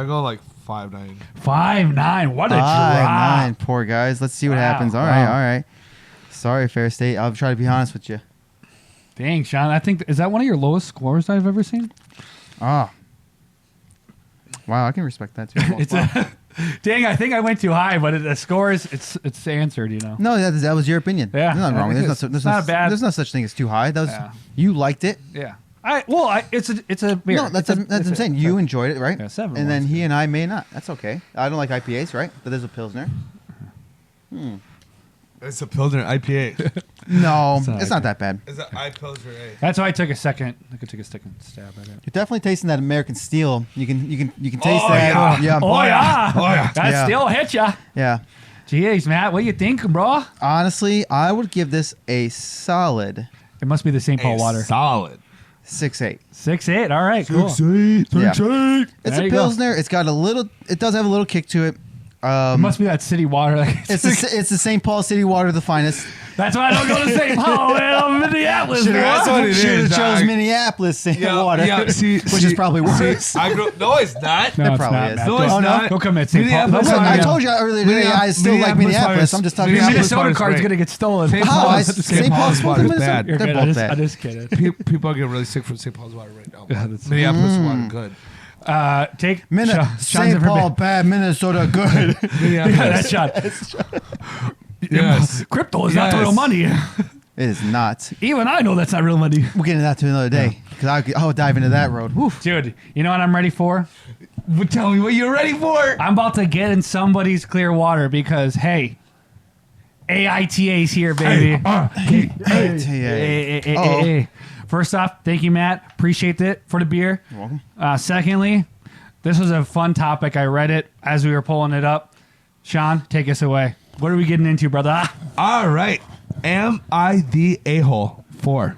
S3: I go like 5.9.
S2: 5-9. What a
S4: 5-9.
S2: drop.
S4: Poor guys. Let's see what
S2: Wow,
S4: happens. All
S2: wow.
S4: right. Sorry, Fair State. I'll try to be honest with you.
S2: Dang, Sean. I think is that one of your lowest scores I've ever seen?
S4: Ah. Wow, I can respect that too.
S2: It's a, dang, I think I went too high, but the score is it's answered. You know.
S4: No, that was your opinion.
S2: Yeah.
S4: There's nothing wrong with it.
S2: It's not bad.
S4: There's no such thing as too high. That was
S2: Yeah.
S4: you liked it.
S2: Yeah. It's a beer.
S4: No, that's what I'm saying. You enjoyed it, right?
S2: Yeah, 7
S4: And then
S2: was
S4: he and I may not. That's okay. I don't like IPAs, right? But there's a Pilsner.
S3: It's a Pilsner IPA.
S4: No,
S2: It's not
S4: it's not that bad.
S3: It's an I Pilsner A.
S2: That's why I took a second. I could take a second stab at it.
S4: You're definitely tasting that American steel. You can taste
S3: Oh,
S4: that.
S3: yeah.
S2: Oh yeah.
S3: Oh, yeah.
S2: That
S4: Yeah.
S2: still hit ya.
S4: Yeah.
S2: Jeez, Matt, what do you think, bro?
S4: Honestly, I would give this a solid
S2: It must be the St. Paul water.
S3: Solid.
S4: 6.8.
S2: 6-8. All right, cool.
S3: 6.8.
S4: Yeah.
S3: 6.8.
S4: It's
S2: There
S4: a
S2: you go.
S4: Pilsner. It's got a little. It does have a little kick to it.
S2: It must be that city water.
S4: It's the St. Paul City Water, the finest.
S2: That's why I don't go to St. Paul, man. Minneapolis.
S3: That's what it
S4: Should have
S3: is,
S4: chose
S3: dog.
S4: Minneapolis St.
S3: Yeah,
S4: Water,
S3: yeah,
S4: which is probably worse.
S3: No, it's not.
S2: No,
S4: It
S2: it's
S4: probably
S2: not,
S4: is.
S2: Matt.
S3: No,
S2: Don't-
S3: it's not.
S2: Don't commit St. Paul.
S3: Minneapolis-
S2: Don't-
S4: I
S2: yeah.
S4: told you earlier today. I still like Minneapolis. I'm just talking
S2: Your
S4: about
S3: Minneapolis
S2: Minnesota
S3: water's
S2: card's
S3: great.
S2: going to get stolen.
S3: St.
S4: How?
S3: Paul's-
S4: St.
S3: St.
S4: Paul's
S3: Paul's water is
S4: Minnesota.
S3: bad.
S2: You're
S4: They're
S2: good.
S4: both
S2: I'm
S4: bad.
S2: just kidding.
S3: People are getting really sick from St. Paul's water right now.
S2: Yeah, that's-
S3: Minneapolis water, good.
S2: Take Sean's
S4: St.
S2: ever
S4: Paul
S2: been-
S4: bad, Minnesota good.
S2: Yeah, that's Sean.
S3: Yes.
S2: Crypto is not
S3: Yes.
S2: real money.
S4: It is not.
S2: Even I know that's not real money.
S4: We'll get into that to another day because I'll dive into that road. Woof.
S2: Dude, you know what I'm ready for?
S3: Well, tell me what you're ready for.
S2: I'm about to get in somebody's clear water because, hey, AITA's here, baby. Hey. First off, thank you, Matt. Appreciate it for the beer.
S4: You're welcome.
S2: Secondly, this was a fun topic. I read it as we were pulling it up. Sean, take us away. What are we getting into, brother?
S3: All right. Am I the a-hole for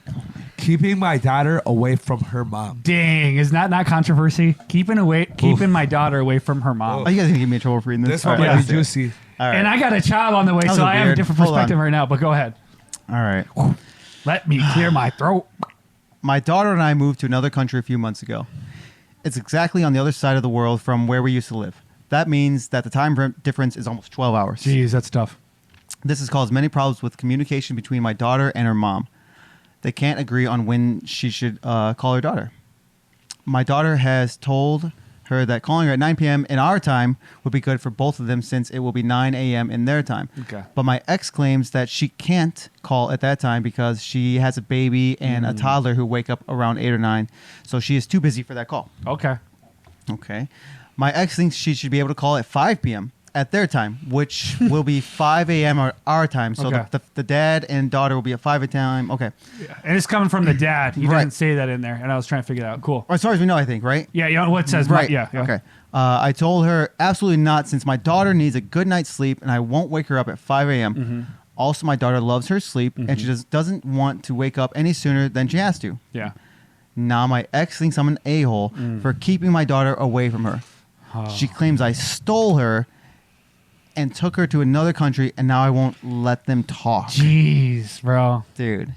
S3: keeping my daughter away from her mom?
S2: Dang, is that not controversy? Keeping my daughter away from her mom.
S4: Oh, you guys are gonna give me in trouble for reading this.
S3: This one
S4: All
S3: might
S4: right,
S3: be
S4: let's do it.
S3: juicy.
S4: All right.
S2: And I got a child on the way,
S4: That was
S2: so I have a
S4: weird.
S2: different
S4: Hold on.
S2: perspective right now. But go ahead.
S4: All right.
S2: Let me clear my throat.
S4: My daughter and I moved to another country a few months ago. It's exactly on the other side of the world from where we used to live. That means that the time difference is almost 12 hours.
S2: Jeez, that's tough.
S4: This has caused many problems with communication between my daughter and her mom. They can't agree on when she should call her daughter. My daughter has told her that calling her at 9 p.m. in our time would be good for both of them since it will be 9 a.m. in their time.
S2: Okay.
S4: But my ex claims that she can't call at that time because she has a baby and a toddler who wake up around 8 or 9. So she is too busy for that call.
S2: Okay.
S4: Okay. My ex thinks she should be able to call at 5 p.m. at their time, which will be 5 a.m. our time. So
S2: Okay.
S4: the dad and daughter will be at 5 a.m. Okay.
S2: Yeah. And it's coming from the dad. He
S4: Right.
S2: didn't say that in there, and I was trying to figure that out. Cool.
S4: As far as we know, I think, right?
S2: Yeah, you know what it says?
S4: Right.
S2: Yeah.
S4: Okay. I told her absolutely not, since my daughter needs a good night's sleep and I won't wake her up at 5 a.m.
S2: Mm-hmm.
S4: Also, my daughter loves her sleep and she just doesn't want to wake up any sooner than she has to.
S2: Yeah.
S4: Now, my ex thinks I'm an a-hole for keeping my daughter away from her.
S2: Oh.
S4: She claims I stole her and took her to another country, and now I won't let them talk.
S2: Jeez, bro.
S4: Dude,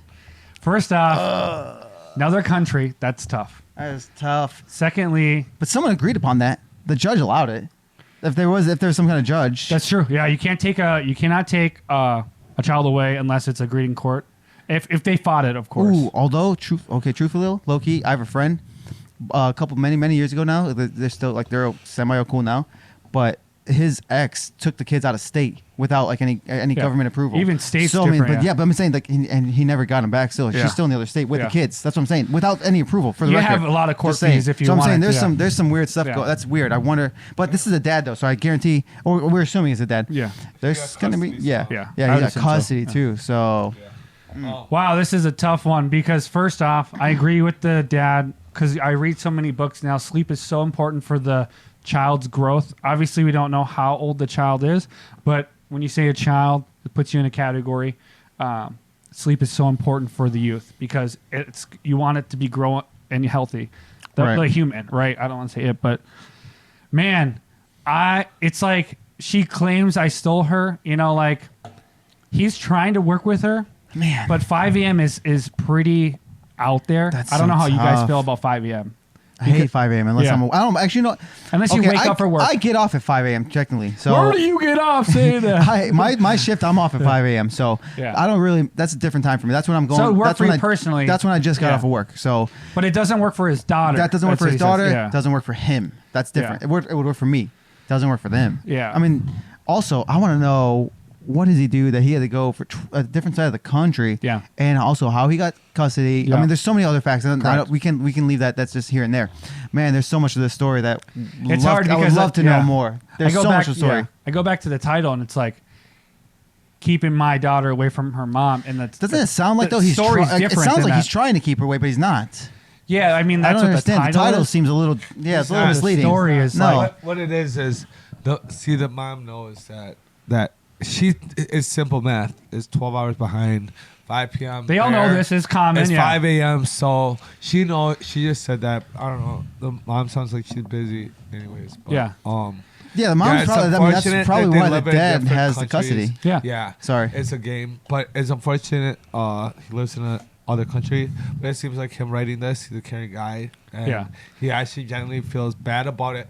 S2: First off, another country, that's tough.
S4: that is tough.
S2: Secondly,
S4: But someone agreed upon that. The judge allowed it. If there was some kind of judge.
S2: that's true. Yeah, you cannot take a child away unless it's agreed in court. If they fought it, of course.
S4: Ooh, although truthfully, low key, I have a friend. A couple many years ago now. They're still like they're semi cool now, but his ex took the kids out of state without like any government approval.
S2: Even state's
S4: so, I mean,
S2: different,
S4: but I'm saying like, and he never got him back. Still,
S2: Yeah.
S4: she's still in the other state with
S2: Yeah.
S4: the kids. That's what I'm saying. Without any approval for the
S2: You
S4: record.
S2: have a lot of court
S4: Just saying.
S2: fees if you
S4: So I'm
S2: want
S4: saying
S2: it, yeah.
S4: there's some weird stuff.
S2: Yeah.
S4: That's weird. I wonder, but this is a dad though, so I guarantee, or we're assuming it's a dad.
S2: Yeah.
S4: There's
S3: He got
S4: gonna be
S3: custody,
S4: yeah
S3: so-
S2: Yeah.
S4: yeah
S2: I
S4: he
S2: would
S4: got
S2: assume so.
S4: custody
S2: Yeah.
S4: too. So
S2: Wow, this is a tough one because first off, I agree with the dad because I read so many books now. Sleep is so important for the child's growth. Obviously, we don't know how old the child is, but when you say a child, it puts you in a category. Sleep is so important for the youth because you want it to be growing and healthy, the human, right? I don't want to say it, but man, it's like she claims I stole her. You know, like he's trying to work with her.
S4: man,
S2: But 5 a.m. is pretty out there.
S4: That's
S2: I don't
S4: so
S2: know how you guys
S4: tough.
S2: feel about 5 a.m.
S4: I hate 5 a.m. unless
S2: Yeah.
S4: I don't actually know.
S2: Unless you wake up for work.
S4: I get off at 5 a.m. technically. So
S2: Where do you get off saying that?
S4: my shift, I'm off at 5 a.m. So
S2: Yeah.
S4: I don't really. That's a different time for me. That's when I'm going.
S2: So it worked
S4: that's
S2: for
S4: when
S2: you personally.
S4: That's when I just got
S2: Yeah.
S4: off of work. So
S2: But it doesn't work for his daughter.
S4: that doesn't work
S2: That's
S4: for
S2: what
S4: his
S2: he says.
S4: daughter.
S2: Yeah.
S4: Doesn't work for him. That's different.
S2: Yeah.
S4: It would work for me. Doesn't work for them.
S2: Yeah.
S4: I mean, also I want to know, what does he do that he had to go for a different side of the country?
S2: Yeah.
S4: And also how he got custody.
S2: Yeah.
S4: I mean, there's so many other facts.
S2: Correct.
S4: We can leave that. That's just here and there. Man, there's so much of this story that
S2: It's hard
S4: I would
S2: because
S4: love to know more. There's so much of the story.
S2: yeah. I go back to the title and it's like keeping my daughter away from her mom. And that's
S4: Doesn't it sound like
S2: the
S4: though he's
S2: story's
S4: it
S2: different
S4: sounds
S2: than
S4: like he's
S2: that.
S4: trying to keep her away, but he's not.
S2: Yeah, I mean
S4: I
S2: that's
S4: don't
S2: what
S4: understand.
S2: the title is.
S4: Seems a little it's a little
S3: not. The
S4: misleading.
S2: story is
S4: no.
S2: like-
S3: What it is the mom knows that she is simple math is 12 hours behind. 5 p.m.
S2: They all know
S3: there.
S2: this is common.
S3: It's
S2: yeah.
S3: 5 a.m. So she just said that. I don't know. The mom sounds like she's busy, anyways. But,
S2: Yeah.
S4: Yeah, the mom's
S3: it's
S4: probably. I mean, that's
S3: unfortunate
S4: probably
S3: that they
S4: why the
S3: live in
S4: dad
S3: different
S4: has the
S3: countries.
S4: custody.
S2: Yeah.
S3: Yeah.
S4: Sorry.
S3: It's a game, but it's unfortunate. He lives in another country, but it seems like him writing this, he's a caring guy, and
S2: Yeah.
S3: he actually genuinely feels bad about it.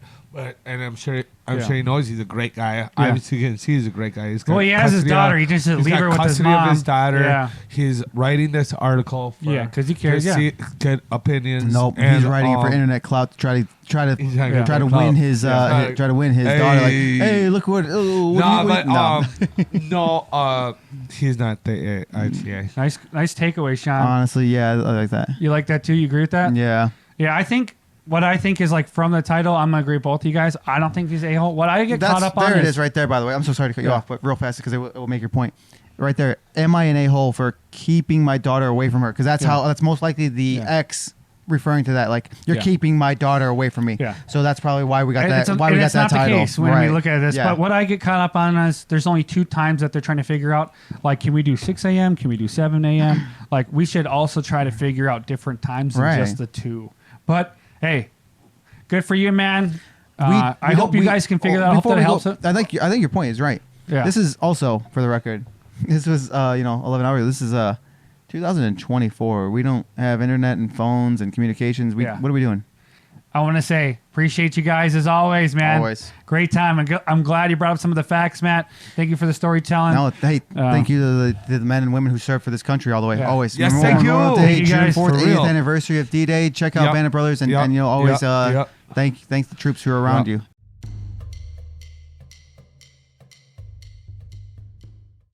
S3: And I'm sure
S2: Yeah.
S3: he knows he's a great guy. Obviously, you can see he's a great guy. He's got
S2: Well, he has his
S3: custody
S2: daughter.
S3: of-
S2: He just
S3: he's
S2: leave
S3: got
S2: her with his
S3: custody
S2: mom.
S3: of his daughter.
S2: Yeah.
S3: He's writing this article. For
S2: Yeah, 'cause he cares,
S3: to
S2: yeah.
S3: see- get opinions.
S4: Nope,
S3: and,
S4: he's writing it for internet clout to try
S3: He's trying to
S2: Yeah.
S3: get
S4: try to
S3: clout.
S4: win his
S3: Yeah.
S4: try to win his daughter. Like, hey, look what. Oh, what
S3: No,
S4: do you-
S3: but no, he's not the AITA.
S2: Nice takeaway, Sean.
S4: honestly, yeah, I like that.
S2: You like that too? You agree with that?
S4: Yeah,
S2: Yeah, I think what I think is like from the title, I'm gonna agree with both of you guys. I don't think he's a hole. What I get caught up on
S4: there it is right there. By the way, I'm so sorry to cut you
S2: Yeah.
S4: off, but real fast because it will make your point. Right there, am I an a-hole for keeping my daughter away from her? Because that's
S2: Yeah.
S4: how that's most likely the
S2: Yeah.
S4: ex referring to that. Like you're
S2: Yeah.
S4: keeping my daughter away from me.
S2: Yeah.
S4: So that's probably why we got
S2: And
S4: that.
S2: it's,
S4: Why
S2: and
S4: we got
S2: it's
S4: that
S2: not
S4: title.
S2: the case when
S4: right.
S2: we look at this.
S4: Yeah.
S2: But what I get caught up on is there's only 2 times that they're trying to figure out. Like, can we do 6 a.m.? Can we do 7 a.m.? Like, we should also try to figure out different times than
S4: Right.
S2: just the 2. But hey, good for you, man.
S4: We
S2: I hope you guys can figure that out. I hope
S4: before
S2: that
S4: we
S2: helps
S4: go,
S2: it.
S4: I think your point is right.
S2: Yeah.
S4: This is also, for the record, this was 11 hours. This is 2024. We don't have internet and phones and communications.
S2: Yeah.
S4: What are we doing?
S2: I want to say appreciate you guys as always, man.
S4: Always.
S2: Great time. I'm glad you brought up some of the facts, Matt. Thank you for the storytelling.
S4: No, hey, thank you to the men and women who served for this country all the way.
S2: Yeah.
S4: Always.
S3: Yes,
S4: Memorial
S3: thank you.
S4: Day,
S2: Thank you
S4: June
S2: guys,
S4: 4th,
S3: for
S4: 8th
S3: real.
S4: anniversary of D-Day. Check out
S3: Yep.
S4: Band of Brothers and,
S3: Yep.
S4: and always
S3: Yep.
S4: thank the troops who are around you.